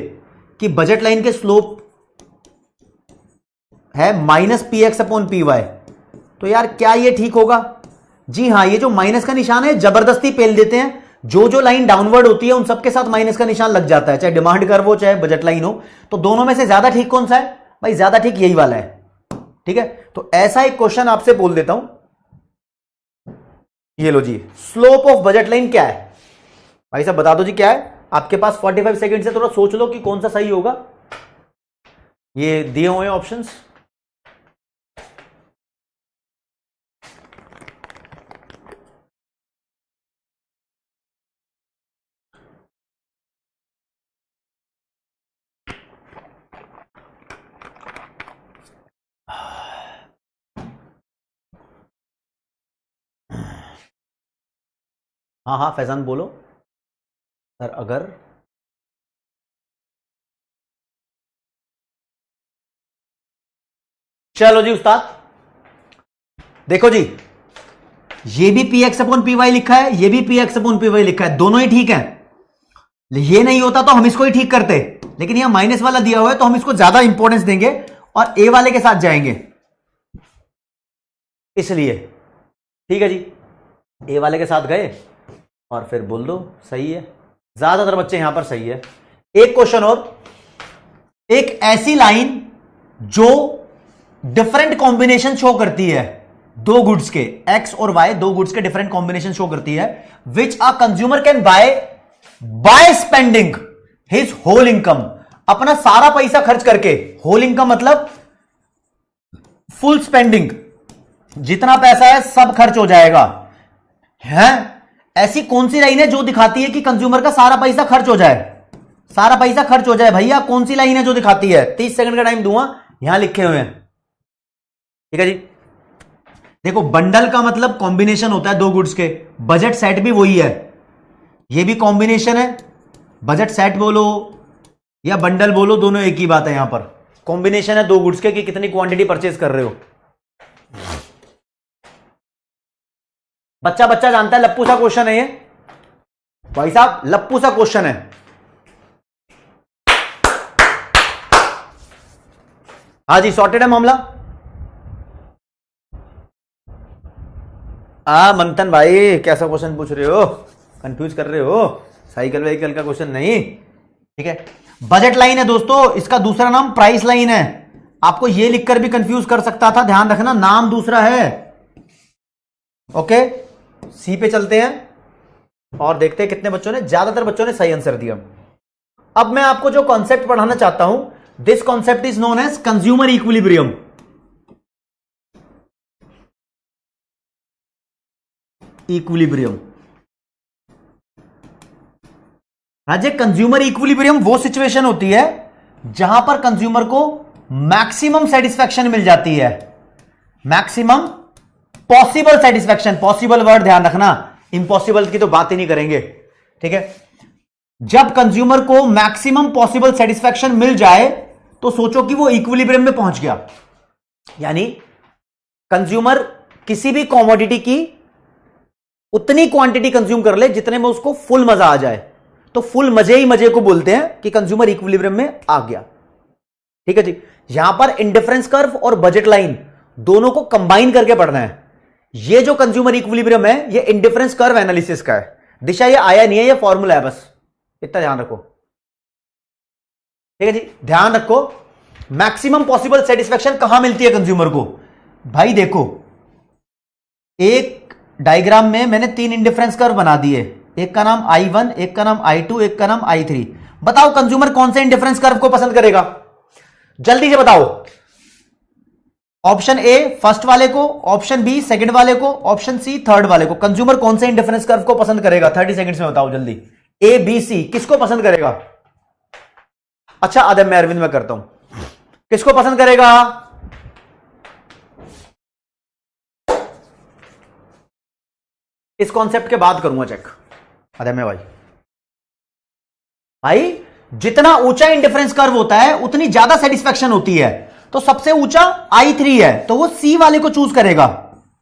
कि बजट लाइन के स्लोप है minus P X upon P Y, तो यार क्या ये ठीक होगा? जी हां, ये जो माइनस का निशान है जबरदस्ती पेल देते हैं, जो जो लाइन डाउनवर्ड होती है उन सबके साथ माइनस का निशान लग जाता है, चाहे डिमांड कर्व हो चाहे बजट लाइन हो। तो दोनों में से ज्यादा ठीक कौन सा है? भाई ज्यादा ठीक यही वाला है। ठीक है, तो ऐसा एक क्वेश्चन आपसे बोल देता हूं, ये लो जी, स्लोप ऑफ बजट लाइन क्या है? भाई साहब बता दो जी क्या है। आपके पास 45 सेकंड से थोड़ा सोच लो कि कौन सा सही होगा। ये दिए हुए ऑप्शंस, हाँ हाँ फैजान बोलो सर। अगर चलो जी उस्ताद, देखो जी, ये भी P X upon P Y लिखा है, ये भी P X upon P Y लिखा है, दोनों ही ठीक है। ये नहीं होता तो हम इसको ही ठीक करते, लेकिन यहां माइनस वाला दिया हुआ है तो हम इसको ज्यादा इंपॉर्टेंस देंगे और ए वाले के साथ जाएंगे, इसलिए। ठीक है जी, ए वाले के साथ गए और फिर बोल दो सही है। ज्यादातर बच्चे यहां पर सही है। एक क्वेश्चन और, एक ऐसी लाइन जो डिफरेंट कॉम्बिनेशन शो करती है दो गुड्स के, एक्स और वाई, दो गुड्स के डिफरेंट कॉम्बिनेशन शो करती है, which a consumer can buy spending his whole income, अपना सारा पैसा खर्च करके, होल इनकम मतलब फुल स्पेंडिंग, जितना पैसा है सब खर्च हो जाएगा। है ऐसी कौन सी लाइन है जो दिखाती है कि कंज्यूमर का सारा पैसा खर्च हो जाए? सारा पैसा खर्च हो जाए भैया, कौन सी लाइन है जो दिखाती है? 30 सेकंड का टाइम दूंगा, यहां लिखे हुए हैं। ठीक है जी, देखो बंडल का मतलब कॉम्बिनेशन होता है दो गुड्स के, बजट सेट भी वही है, ये भी कॉम्बिनेशन है। बजट सेट बोलो या बंडल बोलो, दोनों एक ही बात है, यहां पर कॉम्बिनेशन है दो गुड्स के कि कितनी क्वांटिटी परचेज कर रहे हो। बच्चा बच्चा जानता है, लप्पू सा क्वेश्चन है ये भाई साहब, लप्पू सा क्वेश्चन है। हाँ जी, सॉर्टेड है मामला। मंथन भाई कैसा क्वेश्चन पूछ रहे हो, कंफ्यूज कर रहे हो? साइकिल वाइकल का क्वेश्चन नहीं। ठीक है, बजट लाइन है दोस्तों, इसका दूसरा नाम प्राइस लाइन है। आपको यह लिखकर भी कंफ्यूज कर सकता था, ध्यान रखना नाम दूसरा है। ओके, सी पे चलते हैं और देखते हैं कितने बच्चों ने, ज्यादातर बच्चों ने सही आंसर दिया। अब मैं आपको जो कॉन्सेप्ट पढ़ाना चाहता हूं, this concept is known as consumer equilibrium. Equilibrium राज्य कंज्यूमर इक्विलिब्रियम वो सिचुएशन होती है जहां पर कंज्यूमर को मैक्सिमम सेटिस्फैक्शन मिल जाती है, maximum possible satisfaction, possible word ध्यान रखना, इम्पॉसिबल की तो बात ही नहीं करेंगे, ठीक है। जब कंज्यूमर को मैक्सिमम पॉसिबल सेटिस्फैक्शन मिल जाए तो सोचो कि वो इक्विलिब्रियम में पहुंच गया, यानी कंज्यूमर किसी भी कॉमोडिटी की उतनी क्वांटिटी कंज्यूम कर ले जितने में उसको फुल मजा आ जाए, तो फुल मजे ही मजे को बोलते हैं कि कंज्यूमर इक्विलिब्रियम में आ गया, ठीक है जी। यहां पर इंडिफरेंस कर्व और बजट लाइन दोनों को कंबाइन करके पढ़ना है। ये जो कंज्यूमर इक्विलिब्रियम है ये इंडिफरेंस कर्व एनालिसिस का है, दिशा ये आया नहीं है, ये फॉर्मूला है, बस इतना ध्यान रखो, ठीक है जी। ध्यान रखो मैक्सिमम पॉसिबल सेटिस्फैक्शन कहां मिलती है कंज्यूमर को, भाई देखो एक डायग्राम में मैंने 3 इंडिफरेंस कर्व बना दिए, एक का नाम I1, एक का नाम I2, एक का नाम I3। बताओ कंज्यूमर कौन से इंडिफरेंस कर्व को पसंद करेगा, जल्दी से बताओ। ऑप्शन ए फर्स्ट वाले को, ऑप्शन बी सेकंड वाले को, ऑप्शन सी थर्ड वाले को। कंज्यूमर कौन से इंडिफरेंस कर्व को पसंद करेगा, 30 सेकंड्स में बताओ जल्दी। ए बी सी किसको पसंद करेगा? अच्छा आदम मैं अरविंद में करता हूं, किसको पसंद करेगा? इस कॉन्सेप्ट के बाद करूंगा चेक। आदम भाई, भाई जितना ऊंचा इंडिफरेंस कर्व होता है उतनी ज्यादा सेटिस्फैक्शन होती है, तो सबसे ऊंचा I3 है तो वो सी वाले को चूज करेगा,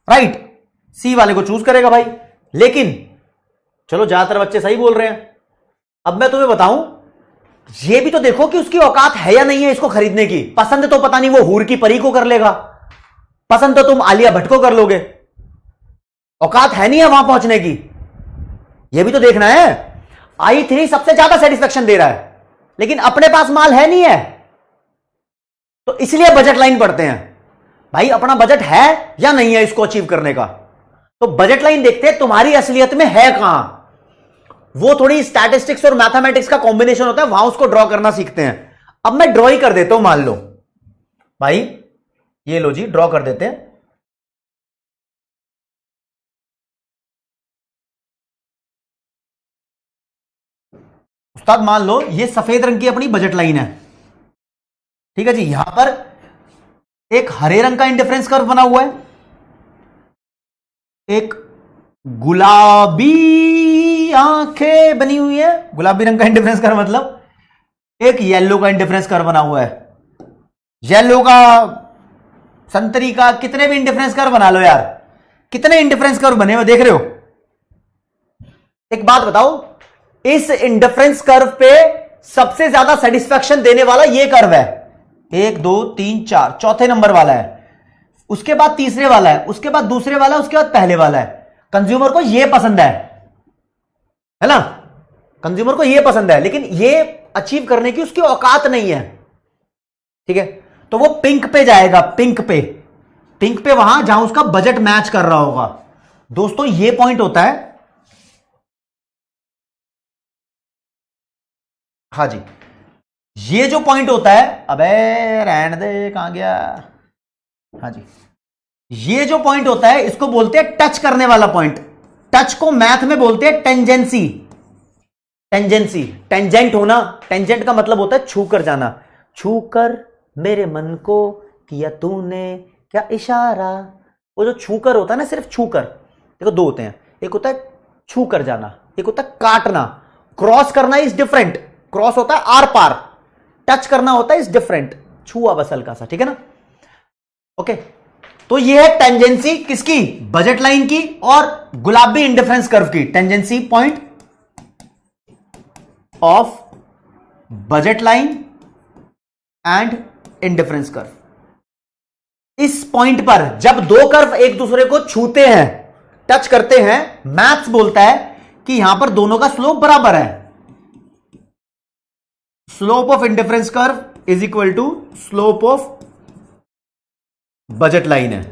राइट, सी वाले को चूज करेगा भाई। लेकिन चलो ज्यादातर बच्चे सही बोल रहे हैं। अब मैं तुम्हें बताऊं, ये भी तो देखो कि उसकी औकात है या नहीं है इसको खरीदने की। पसंद तो पता नहीं वो हूर की परी को कर लेगा, पसंद तो तुम आलिया भट्ट को कर लोगे, औकात है नहीं है वहां पहुंचने की, ये भी तो देखना है। I3 सबसे ज्यादा सेटिस्फैक्शन दे रहा है लेकिन अपने पास माल है नहीं है, तो इसलिए बजट लाइन पढ़ते हैं। भाई अपना बजट है या नहीं है इसको अचीव करने का, तो बजट लाइन देखते हैं तुम्हारी असलियत में है कहां। वो थोड़ी स्टैटिस्टिक्स और मैथमेटिक्स का कॉम्बिनेशन होता है, वहां उसको ड्रॉ करना सीखते हैं। अब मैं ड्रॉ ही कर देता हूं, मान लो भाई ये लो जी ड्रॉ कर देते हैं। उस्ताद मान लो ये सफेद रंग की अपनी बजट लाइन है, ठीक है जी। यहां पर एक हरे रंग का इंडिफरेंस कर्व बना हुआ है, एक गुलाबी आंखें बनी हुई है, गुलाबी रंग का इंडिफरेंस कर्व मतलब, एक येलो का इंडिफरेंस कर्व बना हुआ है, येलो का, संतरी का, कितने भी इंडिफरेंस कर्व बना लो यार, कितने इंडिफरेंस कर्व बने हुए देख रहे हो। एक बात बताओ, इस इंडिफरेंस कर्व पे सबसे ज्यादा सेटिस्फैक्शन देने वाला ये कर्व है, 1 2 3 4, चौथे नंबर वाला है, उसके बाद तीसरे वाला है, उसके बाद दूसरे वाला है, उसके बाद पहले वाला है। कंज्यूमर को ये पसंद है ना, कंज्यूमर को ये पसंद है, लेकिन ये अचीव करने की उसकी औकात नहीं है, ठीक है। तो वो पिंक पे जाएगा, पिंक पे वहां जहां उसका बजट मैच कर रहा होगा। दोस्तों ये पॉइंट होता है, हाँ जी, ये जो पॉइंट होता है, अबे रहने दे कहां गया, हाँ जी, ये जो पॉइंट होता है इसको बोलते हैं टच करने वाला पॉइंट। टच को मैथ में बोलते हैं टेंजेंसी, टेंजेंट होना, टेंजेंट का मतलब होता है छू कर जाना, छू कर मेरे मन को किया तूने क्या इशारा। वो जो छू कर होता है ना, सिर्फ छू कर, देखो दो होते हैं, एक होता है छू कर जाना, एक होता है काटना। क्रॉस करना इज डिफरेंट, क्रॉस होता है आर पार, टच करना होता है इज डिफरेंट, छुआ बस हल्का सा, ठीक है ना। ओके, तो ये है टेंजेंसी किसकी, बजट लाइन की और गुलाबी इंडिफरेंस कर्व की। Tangency point of budget line and indifference curve. इस पॉइंट पर जब दो कर्व एक दूसरे को छूते हैं, टच करते हैं, मैथ्स बोलता है कि यहां पर दोनों का स्लोप बराबर है। Slope of indifference curve is equal to slope of budget line है।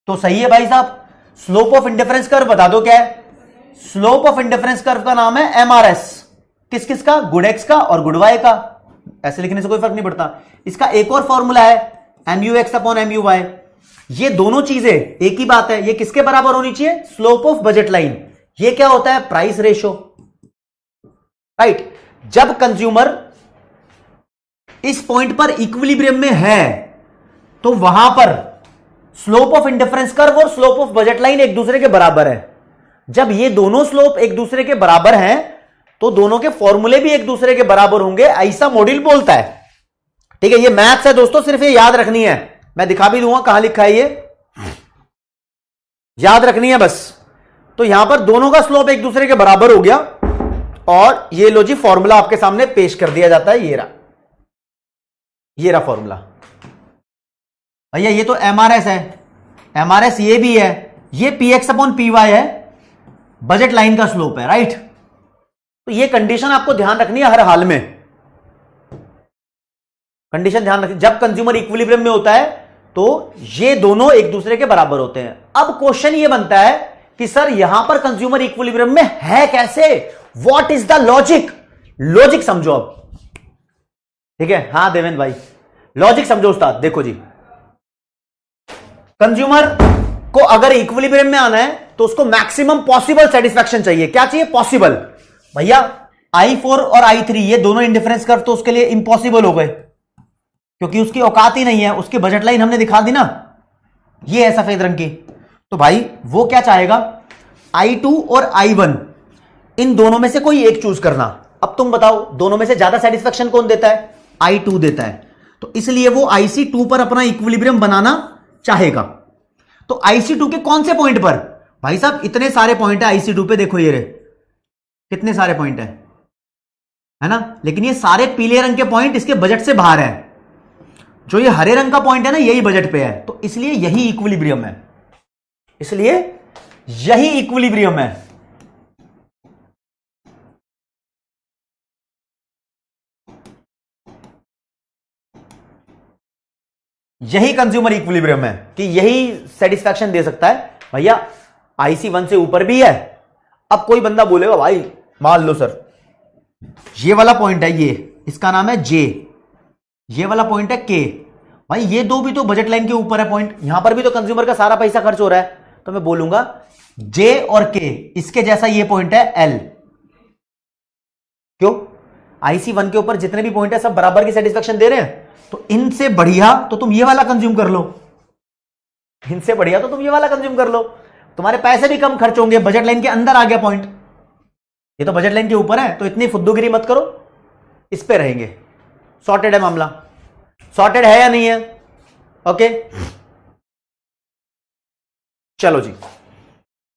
तो सही है भाई साहब। स्लोप ऑफ इंडिफरेंस कर्व बता दो क्या है। स्लोप ऑफ इंडिफरेंस कर्व का नाम है एमआरएस। किस किस का, गुड एक्स का और गुड वाई का। ऐसे लिखने से कोई फर्क नहीं पड़ता। इसका एक और फॉर्मूला है MU X upon MU Y. ये दोनों चीजें एक ही बात है, ये किसके बराबर होनी चाहिए, स्लोप ऑफ बजट लाइन। ये क्या होता है, प्राइस रेशो। राइट। जब कंज्यूमर इस पॉइंट पर इक्विलिब्रियम में है तो वहां पर स्लोप ऑफ इंडिफरेंस कर्व और स्लोप ऑफ बजट लाइन एक दूसरे के बराबर है। जब ये दोनों स्लोप एक दूसरे के बराबर हैं तो दोनों के फॉर्मूले भी एक दूसरे के बराबर होंगे, ऐसा मॉड्यूल बोलता है। ठीक है, ये मैथ्स है दोस्तों, सिर्फ ये याद रखनी है। मैं दिखा भी दूंगा कहां लिखा है, ये याद रखनी है बस। तो यहां पर दोनों का स्लोप एक दूसरे के बराबर हो गया और ये लो जी फॉर्मूला आपके सामने पेश कर दिया जाता है। ये रहा फॉर्मूला। भैया ये तो एमआरएस है, एमआरएस ये भी है, ये पीएक्स अपॉन पीवाई है, बजट लाइन का स्लोप है, राइट। तो ये कंडीशन आपको ध्यान रखनी है हर हाल में, कंडीशन ध्यान रखनी। जब कंज्यूमर इक्विलिब्रियम में होता है तो ये दोनों एक दूसरे के बराबर होते हैं। अब क्वेश्चन ये बनता है कि सर यहां पर कंज्यूमर इक्विलिब्रियम में है कैसे, what is the logic. Logic समझो अब, ठीक है। हां देवेंद्र भाई, लॉजिक समझो उस्ताद। देखो जी, कंज्यूमर को अगर इक्विलिब्रियम में आना है तो उसको मैक्सिमम पॉसिबल सेटिस्फैक्शन चाहिए। क्या चाहिए? पॉसिबल। भैया I4 और I3 ये दोनों इंडिफरेंस कर्व तो उसके लिए इंपॉसिबल हो गए क्योंकि उसकी औकात ही नहीं है। उसकी बजट लाइन हमने दिखा दी ना, ये है सफेद रंग की। तो भाई वो क्या चाहेगा, I2 और I1 इन दोनों में से कोई एक चूज करना। अब तुम बताओ दोनों में से ज्यादा सेटिस्फैक्शन कौन देता है? I2 देता है। तो इसलिए वो IC2 पर अपना इक्विलिब्रियम बनाना चाहेगा। तो IC2 के कौन से पॉइंट पर? भाई साहब इतने सारे पॉइंट है IC2 पे, देखो ये रे कितने सारे पॉइंट है ना। लेकिन ये सारे पीले रंग के पॉइंट इसके बजट से बाहर है। जो ये हरे रंग का पॉइंट है ना, यही बजट पे है। तो इसलिए यही इक्विलिब्रियम है, इसलिए यही इक्विलिब्रियम है। यही कंज्यूमर इक्विलिब्रियम है कि यही सेटिस्फैक्शन दे सकता है। भैया IC1 से ऊपर भी है। अब कोई बंदा बोलेगा भाई मान लो सर ये वाला पॉइंट है, ये इसका नाम है J, ये वाला पॉइंट है K। भाई ये दो भी तो बजट लाइन के ऊपर है पॉइंट, यहां पर भी तो कंज्यूमर का सारा पैसा खर्च हो रहा है। तो मैं बोलूंगा J और K इसके जैसा ये पॉइंट है L। क्यों? IC1 के ऊपर जितने भी पॉइंट है सब बराबर की सेटिस्फैक्शन दे रहे हैं। तो इनसे बढ़िया तो तुम ये वाला कंज्यूम कर लो, इनसे बढ़िया तो तुम ये वाला कंज्यूम कर लो, तुम्हारे पैसे भी कम खर्च होंगे, बजट लाइन के अंदर आ गया पॉइंट। ये तो बजट लाइन के ऊपर है, तो इतनी फुद्दूगिरी मत करो, इस पे रहेंगे। सॉर्टेड है मामला, सॉर्टेड है या नहीं है? ओके चलो जी।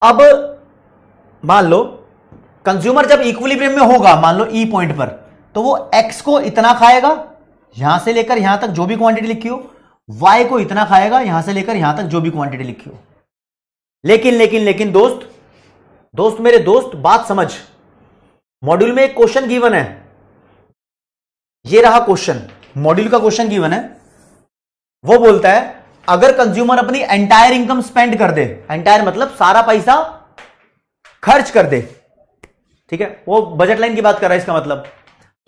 अब मान लो कंज्यूमर जब इक्विलिब्रियम में होगा, मान लो ई पॉइंट पर, तो वो एक्स को इतना खाएगा, यहां से लेकर यहां तक जो भी क्वांटिटी लिखी हो, वाई को इतना खाएगा, यहां से लेकर यहां तक जो भी क्वांटिटी लिखी हो। लेकिन लेकिन लेकिन दोस्त मेरे दोस्त बात समझ, मॉड्यूल में एक क्वेश्चन गिवन है, ये रहा क्वेश्चन, मॉड्यूल का क्वेश्चन गिवन है। वो बोलता है अगर कंज्यूमर अपनी एंटायर इनकम स्पेंड कर दे, एंटायर मतलब सारा पैसा खर्च कर दे, ठीक है, वो बजट लाइन की बात कर रहा है इसका मतलब।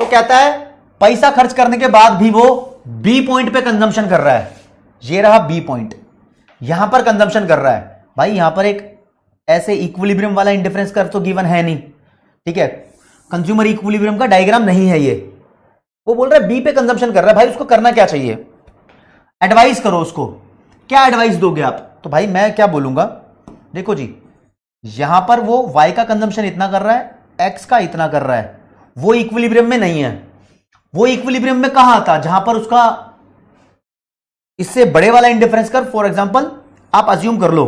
तो कहता है पैसा खर्च करने के बाद भी वो बी पॉइंट पे कंजम्पशन कर रहा है, ये रहा बी पॉइंट, यहां पर कंजम्पशन कर रहा है। भाई यहां पर एक ऐसे इक्विलिब्रियम वाला इंडिफरेंस कर्व तो गिवन है नहीं, ठीक है, कंज्यूमर इक्विलिब्रियम का डायग्राम नहीं है ये। वो बोल रहा है बी पे कंजम्पशन कर रहा है। भाई उसको करना क्या चाहिए? एडवाइस करो उसको, क्या एडवाइस दोगे आप? तो भाई मैं क्या बोलूंगा, देखो जी यहां पर वो y का कंजम्पशन इतना कर रहा है, x का इतना कर रहा है, वो इक्विलिब्रियम में नहीं है। वो इक्विलिब्रियम में कहां आता? जहां पर उसका इससे बड़े वाला इंडिफरेंस कर्व, फॉर एग्जांपल आप अज्यूम कर लो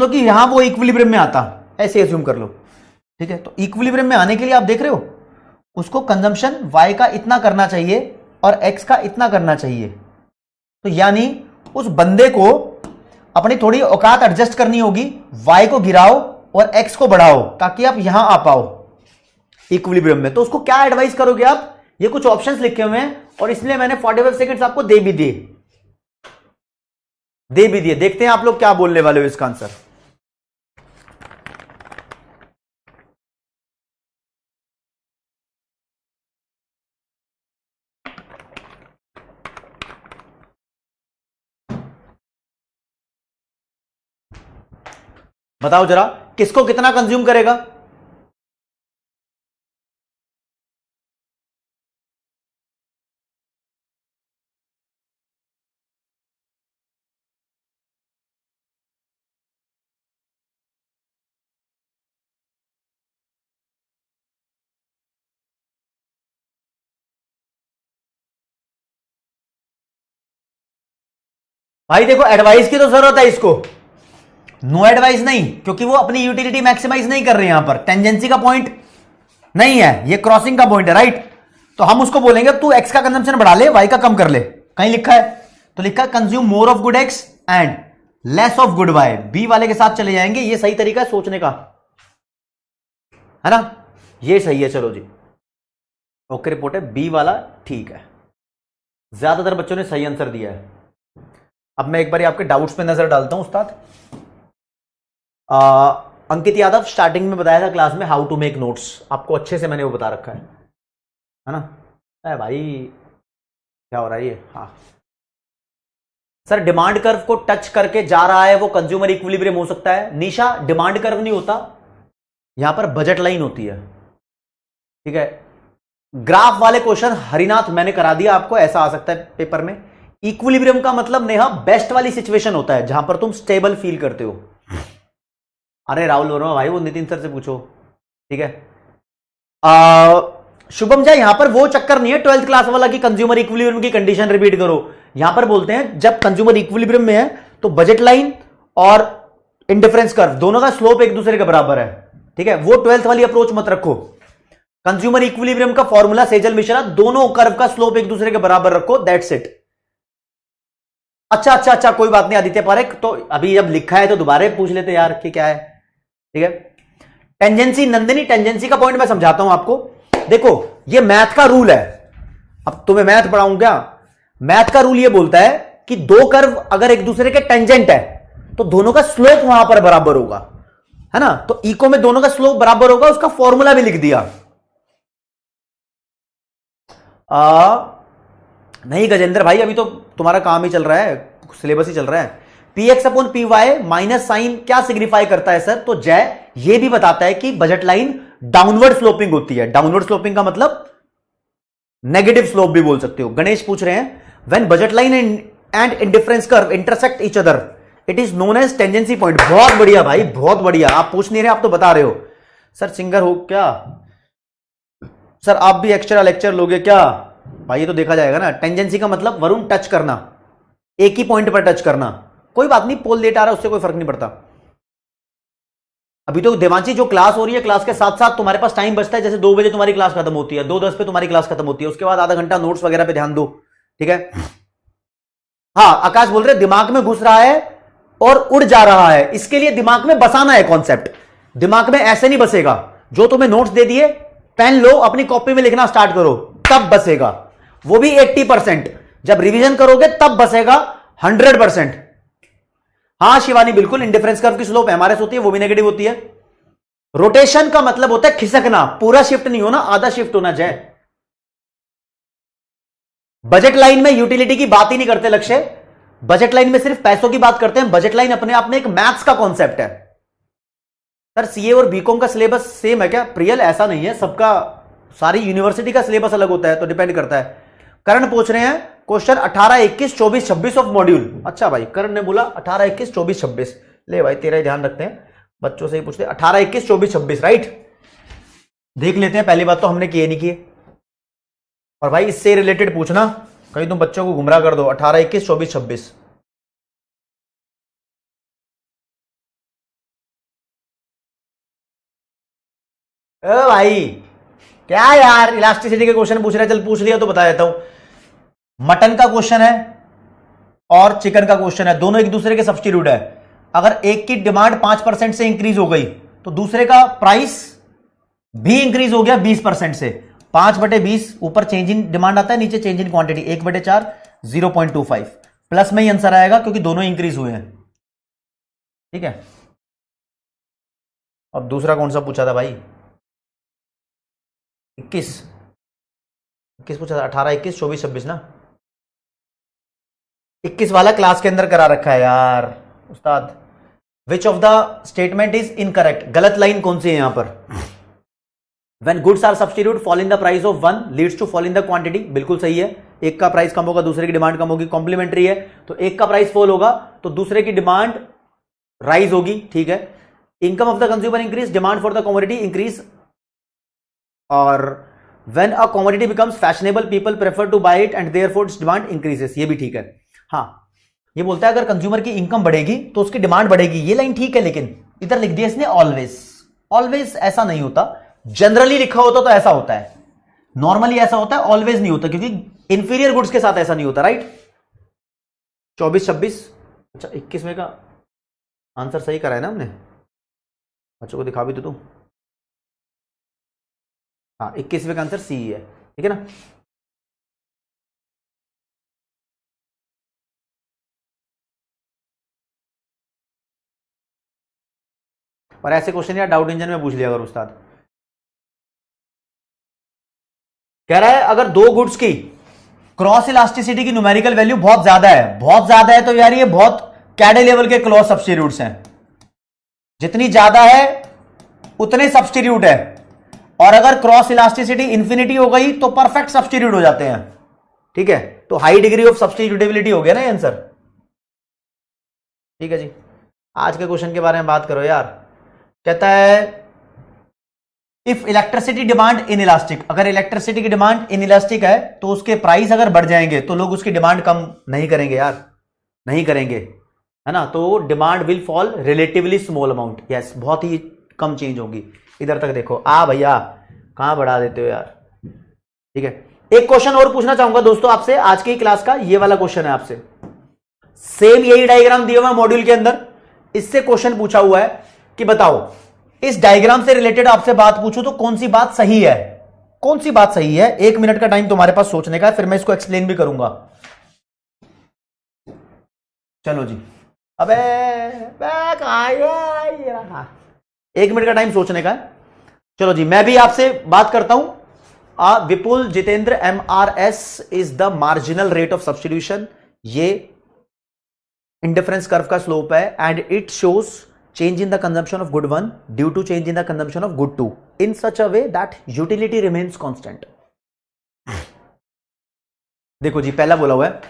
कि यहां वो इक्विलिब्रियम में आता, ऐसे अज्यूम कर लो, ठीक है। तो इक्विलिब्रियम में आने के लिए आप देख रहे हो उसको कंजम्पशन y का इतना करना चाहिए और x का इतना करना चाहिए। तो यानी उस बंदे को अपनी थोड़ी औकात एडजस्ट करनी होगी, y को गिराओ और x को बढ़ाओ ताकि आप यहां आ पाओ इक्विलिब्रियम में। तो उसको क्या एडवाइस करोगे आप? ये कुछ ऑप्शंस लिखे हुए हैं और इसलिए मैंने 45 सेकंड्स आपको दे भी दिए। देखते हैं आप लोग क्या बोलने वाले हो इसका आंसर। बताओ जरा, किसको कितना कंज्यूम करेगा? भाई देखो एडवाइस की तो जरूरत है इसको, नो एडवाइस नहीं, क्योंकि वो अपनी यूटिलिटी मैक्सिमाइज नहीं कर रहे हैं, यहां पर टेंजेंसी का पॉइंट नहीं है, ये क्रॉसिंग का पॉइंट है, राइट। तो हम उसको बोलेंगे तू एक्स का कंजम्पशन बढ़ा ले, वाई का कम कर ले। कहीं लिखा है तो लिखा है consume more of good X and less of good Y, B वाले के साथ चले जाएंगे। ये सही तरीका है सोचने का, है ना, ये सही है। चलो जी, ओके रिपोर्ट है, बी वाला ठीक है, ज्यादातर बच्चों ने सही आंसर दिया है। अब मैं एक बार आपके डाउट्स पे नजर डालता हूं उस्ताद। अंकित यादव, स्टार्टिंग में बताया था क्लास में हाउ टू मेक नोट्स, आपको अच्छे से मैंने वो बता रखा है ना। अरे भाई क्या हो रहा है ये, हाँ सर डिमांड कर्व को टच करके जा रहा है वो कंज्यूमर इक्विलिब्रियम हो सकता है। निशा डिमांड कर्व नहीं होता, यहां पर बजट लाइन होती है, ठीक है। ग्राफ वाले क्वेश्चन हरिनाथ मैंने करा दिया आपको, ऐसा आ सकता है पेपर में। इक्विलिब्रियम का मतलब नेहा बेस्ट वाली सिचुएशन होता है जहां पर तुम स्टेबल फील करते हो। अरे राहुल वर्मा भाई वो नितिन सर से पूछो, ठीक है। शुभम जी यहां पर वो चक्कर नहीं है 12th क्लास वाला कि कंज्यूमर इक्विलिब्रियम की कंडीशन रिपीट करो। यहां पर बोलते हैं जब कंज्यूमर इक्विलिब्रियम में है तो बजट लाइन और इंडिफरेंस कर्व दोनों का स्लोप एक दूसरे के बराबर है, ठीक है। वो 12th वाली अप्रोच मत रखो। कंज्यूमर इक्विलिब्रियम का फॉर्मूला सेजल मिश्रा, दोनों कर्व का स्लोप एक दूसरे के बराबर रखो, दैट्स इट। अच्छा कोई बात नहीं आदित्य पारेख, तो अभी जब लिखा है तो दोबारा पूछ लेते यार कि क्या है, ठीक है। टेंजेंसी नंदिनी, टेंजेंसी का पॉइंट मैं समझाता हूं आपको। देखो ये मैथ का रूल है, अब तुम्हें मैथ पढ़ाऊं क्या। मैथ का रूल ये बोलता है कि दो कर्व अगर एक दूसरे के टेंजेंट है तो दोनों का स्लोप वहां पर बराबर होगा, है ना। तो इको में दोनों का स्लोप बराबर होगा, उसका फॉर्मूला भी लिख दिया। नहीं गजेंद्र भाई अभी तो तुम्हारा काम ही चल रहा है, सिलेबस ही चल रहा है। P X upon P Y minus sign क्या सिग्निफाई करता है सर, तो जय ये भी बताता है कि बजट लाइन डाउनवर्ड स्लोपिंग होती है। डाउनवर्ड स्लोपिंग का मतलब नेगेटिव स्लोप भी बोल सकते हो। गणेश पूछ रहे हैं when budget line and indifference curve intersect each other it is known as tangency point. बहुत बढ़िया भाई बहुत बढ़िया, आप पूछ नहीं रहे आप तो बता रहे हो। सर सिंगर हो क्या, सर आप भी एक्स्ट्रा लेक्चर लोगे क्या भाई, ये तो देखा जाएगा ना। टेंजेंसी का मतलब वरुण टच करना, एक ही पॉइंट पर टच करना। कोई बात नहीं, पोल लेट आ रहा है उससे कोई फर्क नहीं पड़ता। अभी तो देवांशी जो क्लास हो रही है, क्लास के साथ साथ तुम्हारे पास टाइम बचता है, जैसे 2 बजे तुम्हारी क्लास खत्म होती है, 2:10 पे तुम्हारी क्लास खत्म होती है, उसके बाद आधा घंटा नोट्स वगैरह पे ध्यान दो, ठीक है। हाँ आकाश बोल रहे दिमाग में घुस रहा है और उड़ जा रहा है, इसके लिए दिमाग में बसाना है कॉन्सेप्ट। दिमाग में ऐसे नहीं बसेगा, जो तुम्हें नोट्स दे दिए पेन लो अपनी कॉपी में लिखना स्टार्ट करो तब बसेगा, वो भी 80%। जब रिवीजन करोगे तब बसेगा 100%। हाँ शिवानी बिल्कुल, इंडिफरेंस कर्व की स्लोप एमआरएस होती है, वो भी नेगेटिव होती है। रोटेशन का मतलब होता है खिसकना, पूरा शिफ्ट नहीं होना, आधा शिफ्ट होना चाहिए। बजट लाइन में यूटिलिटी की बात ही नहीं करते लक्ष्य, बजट लाइन में सिर्फ पैसों की बात करते हैं। बजट लाइन अपने आप में एक मैथ्स का कॉन्सेप्ट है। सर सीए और बीकॉम का सिलेबस सेम है क्या प्रियल, ऐसा नहीं है, सबका सारी यूनिवर्सिटी का सिलेबस अलग होता है, तो डिपेंड करता है। करण पूछ रहे हैं क्वेश्चन 18, 21, 24, 26 ऑफ मॉड्यूल। अच्छा भाई करण ने बोला 18, 21, 24, 26, ले भाई तेरा ही ध्यान रखते हैं, बच्चों से ही पूछते हैं 18, 21, 24, 26, राइट। देख लेते हैं, पहली बात तो हमने किए नहीं किए, और भाई इससे रिलेटेड पूछना कहीं तुम बच्चों को गुमराह कर दो। 18, 21, 24, 26 ओ भाई क्या यार इलास्टिसिटी के क्वेश्चन पूछ रहे हैं, चल पूछ लिया तो बता देता हूं। मटन का क्वेश्चन है और चिकन का क्वेश्चन है, दोनों एक दूसरे के सब्स्टिट्यूट है। अगर एक की डिमांड 5% से इंक्रीज हो गई तो दूसरे का प्राइस भी इंक्रीज हो गया 20% से। 5/20 ऊपर चेंज इन डिमांड आता है, नीचे चेंज इन क्वांटिटी 1/4 0.25 प्लस में ही आंसर आएगा क्योंकि दोनों इंक्रीज हुए हैं, ठीक है। अब दूसरा कौन सा पूछा था भाई, 21 पूछा था, 18, 21, 24, 26 ना। 21 वाला क्लास के अंदर करा रखा है यार उस्ताद। Which of the statement is incorrect, गलत लाइन कौन सी है यहां पर। When goods are substitute fall in the price of one leads to fall in the quantity, बिल्कुल सही है। एक का प्राइस कम होगा दूसरे की डिमांड कम होगी, कॉम्प्लीमेंट्री है तो एक का प्राइस फॉल होगा तो दूसरे की डिमांड राइज होगी, ठीक है। Income of the consumer increase, demand for the commodity increase, और when a commodity becomes fashionable people prefer to buy it and therefore its demand increases, ये भी ठीक है। हाँ ये बोलता है अगर कंज्यूमर की इनकम बढ़ेगी तो उसकी डिमांड बढ़ेगी। ये लाइन ठीक है, लेकिन इधर लिख दिया इसने ऑलवेज। ऑलवेज ऐसा नहीं होता, जनरली लिखा होता तो ऐसा होता है, नॉर्मली ऐसा होता है, ऑलवेज नहीं होता, क्योंकि इंफीरियर गुड्स के साथ ऐसा नहीं होता, राइट। 24, 26, अच्छा 21वें का आंसर सही करा है ना हमने, बच्चों को दिखा भी तो तू। हाँ, 21वें का आंसर सी है, ठीक है ना। और ऐसे क्वेश्चन यार डाउट इंजन में पूछ लिया अगर उस्ताद। कह रहा है अगर दो गुड्स की क्रॉस इलास्टिसिटी की न्यूमेरिकल वैल्यू बहुत ज्यादा है, बहुत ज्यादा है, तो यार ये बहुत कैडे लेवल के क्लॉज सब्स्टिट्यूट्स हैं। जितनी ज्यादा है उतने सब्स्टिट्यूट है, और अगर क्रॉस इलास्टिसिटी इंफिनिटी हो गई तो परफेक्ट सब्स्टिट्यूट हो जाते हैं, ठीक है। तो हाई डिग्री ऑफ सब्स्टिट्यूटेबिलिटी हो गया ना आंसर, ठीक है जी। आज के क्वेश्चन के बारे में बात करो यार। कहता है if electricity demand in elastic, अगर इलेक्ट्रिसिटी की डिमांड इन इलास्टिक है तो उसके प्राइस अगर बढ़ जाएंगे तो लोग उसकी डिमांड कम नहीं करेंगे यार, नहीं करेंगे, है ना। तो demand will fall relatively small amount, yes, बहुत ही कम चेंज होगी। इधर तक देखो, भैया कहां बढ़ा देते हो यार, ठीक है। एक क्वेश्चन और पूछना चाहूंगा दोस्तों आपसे आज की क्लास का, ये वाला क्वेश्चन है आपसे, सेम यही डायग्राम दिया हुआ मॉड्यूल के अंदर, इससे क्वेश्चन पूछा हुआ है कि बताओ इस डायग्राम से रिलेटेड आपसे बात पूछूं तो कौन सी बात सही है, कौन सी बात सही है। 1 मिनट का टाइम तुम्हारे पास सोचने का है, फिर मैं इसको एक्सप्लेन भी करूंगा। चलो जी, अबे 1 मिनट का टाइम सोचने का है। चलो जी, मैं भी आपसे बात करता हूं। Vipul Jitendra, MRS is the marginal rate of substitution, ये इंडिफरेंस कर्व का स्लोप है, and it shows change in the consumption of good 1 due to change in the consumption of good 2 in such a way that utility remains constant. देखो जी, पहला बोला हुआ है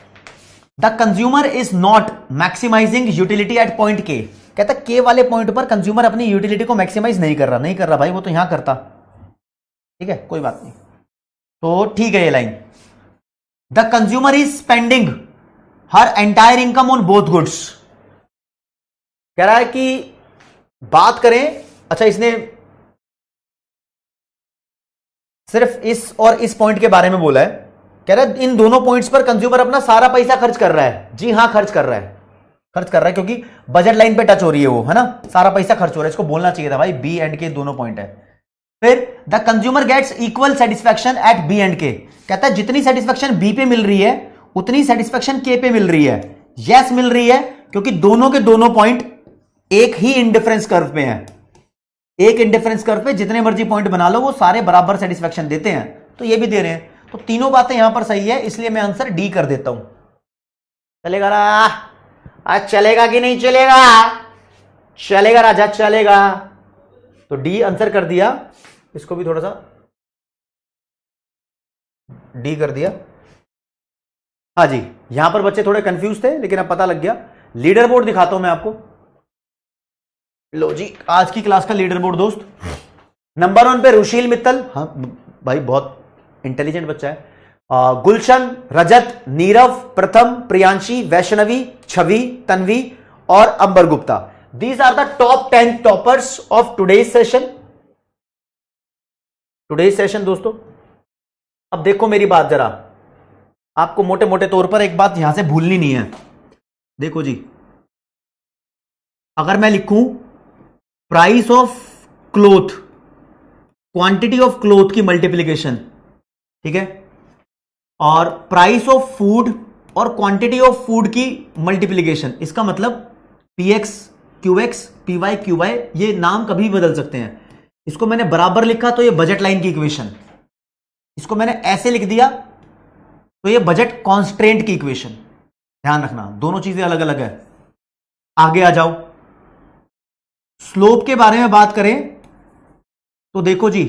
the consumer is not maximizing utility at point K। कहता K वाले point पर consumer अपनी utility को मैक्सिमाइज नहीं कर रहा भाई, वो तो यहां करता, ठीक है, कोई बात नहीं, तो ठीक है ये line. The consumer is spending her entire income on both goods. कह रहा है कि बात करें, अच्छा इसने सिर्फ इस और इस पॉइंट के बारे में बोला है। कह रहा है इन दोनों पॉइंट्स पर कंज्यूमर अपना सारा पैसा खर्च कर रहा है। जी हां, खर्च कर रहा है क्योंकि बजट लाइन पे टच हो रही है वो, है ना, सारा पैसा खर्च हो रहा है। इसको बोलना चाहिए था भाई, बी एंड के दोनों पॉइंट है। फिर the consumer gets equal satisfaction at B and K. कहता है जितनी सेटिस्फैक्शन बी पे मिल रही है उतनी सेटिस्फैक्शन के पे मिल रही है। यस, मिल रही है, क्योंकि दोनों के दोनों पॉइंट एक ही इंडिफरेंस कर्व पे हैं। एक इंडिफरेंस कर्व पे जितने मर्जी पॉइंट बना लो वो सारे बराबर सेटिस्फैक्शन देते हैं, तो ये भी दे रहे हैं। तो तीनों बातें यहां पर सही है, इसलिए मैं आंसर डी कर देता हूं। चलेगा ना? आज चलेगा कि नहीं चलेगा? चलेगा राजा, चलेगा। तो डी आंसर कर दिया, इसको भी थोड़ा सा डी कर दिया। हाँ जी, यहां पर बच्चे थोड़े कंफ्यूज थे, लेकिन अब पता लग गया। लीडर बोर्ड दिखाता हूं मैं आपको। लो जी, आज की क्लास का लीडर बोर्ड दोस्त। नंबर 1 पे रुशील मित्तल, हाँ भाई बहुत इंटेलिजेंट बच्चा है। गुलशन, रजत, नीरव, प्रथम, प्रियांशी, वैष्णवी, छवि, तन्वी और Ambar Gupta. These are the top 10 toppers of today's session. Today's session दोस्तों, अब देखो मेरी बात जरा, आपको मोटे मोटे तौर पर एक बात यहां से भूलनी नहीं है। देखो जी, अगर मैं लिखूं price of cloth, quantity of cloth की मल्टीप्लीकेशन, ठीक है, और प्राइस ऑफ फूड और क्वांटिटी ऑफ फूड की मल्टीप्लीकेशन, इसका मतलब px qx py qy, ये नाम कभी भी बदल सकते हैं। इसको मैंने बराबर लिखा तो ये बजट लाइन की इक्वेशन, इसको मैंने ऐसे लिख दिया तो ये बजट कॉन्स्ट्रेंट की इक्वेशन। ध्यान रखना, दोनों चीजें अलग अलग है। आगे आ जाओ, स्लोप के बारे में बात करें तो देखो जी,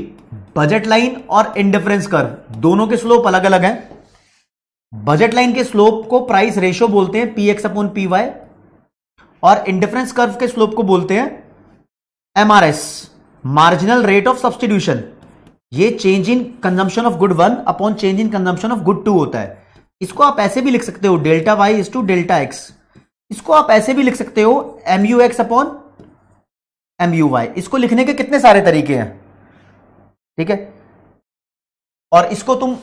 बजट लाइन और इंडिफरेंस कर्व दोनों के स्लोप अलग अलग हैं। बजट लाइन के स्लोप को प्राइस रेशियो बोलते हैं px अपॉन py, और इंडिफरेंस कर्व के स्लोप को बोलते हैं MRS, marginal rate of substitution. ये change in consumption of good 1 upon change in consumption of good 2 होता है। इसको आप ऐसे भी लिख सकते हो, delta y is to delta x। इसको आप ऐसे भी लिख सकते हो MUX अपॉन MUY। इसको लिखने के कितने सारे तरीके हैं, ठीक है। और इसको तुम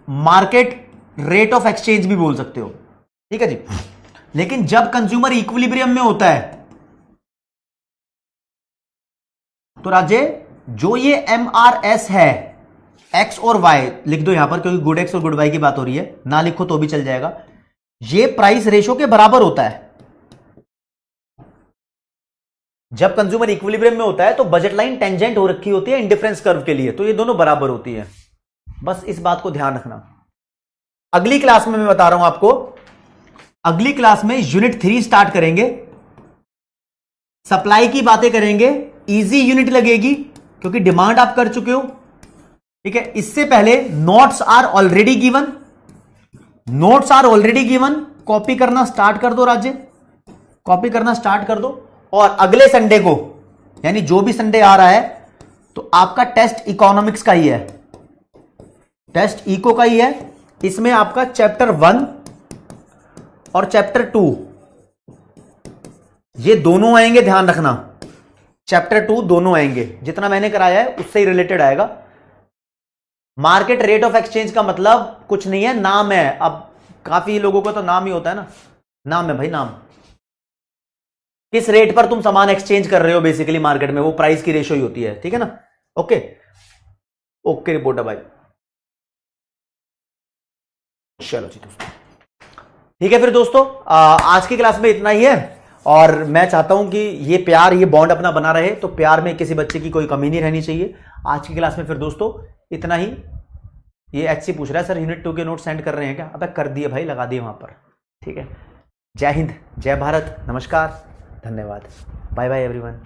मार्केट रेट ऑफ एक्सचेंज भी बोल सकते हो, ठीक है जी। लेकिन जब कंज्यूमर इक्विलिब्रियम में होता है तो राजे जो ये MRS है, X और Y लिख दो यहां पर, क्योंकि गुड X और गुड Y की बात हो रही है, ना लिखो तो भी चल जाएगा। ये प्राइस रेशो के बराबर होता है। जब कंज्यूमर इक्विलिब्रियम में होता है तो बजट लाइन टेंजेंट हो रखी होती है इंडिफरेंस कर्व के लिए, तो ये दोनों बराबर होती है। बस इस बात को ध्यान रखना। अगली क्लास में मैं बता रहा हूं आपको, अगली क्लास में यूनिट 3 स्टार्ट करेंगे, सप्लाई की बातें करेंगे। इजी यूनिट लगेगी क्योंकि डिमांड आप कर चुके हो, ठीक है। इससे पहले notes are already given, notes are already given. Copy करना स्टार्ट कर दो राजे, कॉपी करना स्टार्ट कर दो। और अगले संडे को, यानी जो भी संडे आ रहा है, तो आपका टेस्ट इकोनॉमिक्स का ही है, टेस्ट इको का ही है। इसमें आपका चैप्टर 1 और चैप्टर 2 ये दोनों आएंगे, ध्यान रखना। चैप्टर 2 दोनों आएंगे, जितना मैंने कराया है उससे ही रिलेटेड आएगा। मार्केट रेट ऑफ एक्सचेंज का मतलब कुछ नहीं है, नाम है। अब काफी लोगों को तो नाम ही होता है ना, नाम है भाई, नाम। किस रेट पर तुम सामान एक्सचेंज कर रहे हो बेसिकली मार्केट में, वो प्राइस की रेशो ही होती है, ठीक है ना। ओके ओके रिपोर्टर भाई, चलो जी दोस्तों, ठीक है। फिर दोस्तों आज की क्लास में इतना ही है। और मैं चाहता हूं कि ये प्यार, ये बॉन्ड अपना बना रहे, तो प्यार में किसी बच्चे की कोई कमी नहीं रहनी चाहिए। आज की क्लास में फिर दोस्तों इतना ही। ये HC पूछ रहा है सर यूनिट 2 के नोट सेंड कर रहे हैं क्या? अबे कर दिए भाई, लगा दिए वहां पर, ठीक है। जय हिंद, जय भारत, नमस्कार, धन्यवाद, बाय बाय एवरीवन।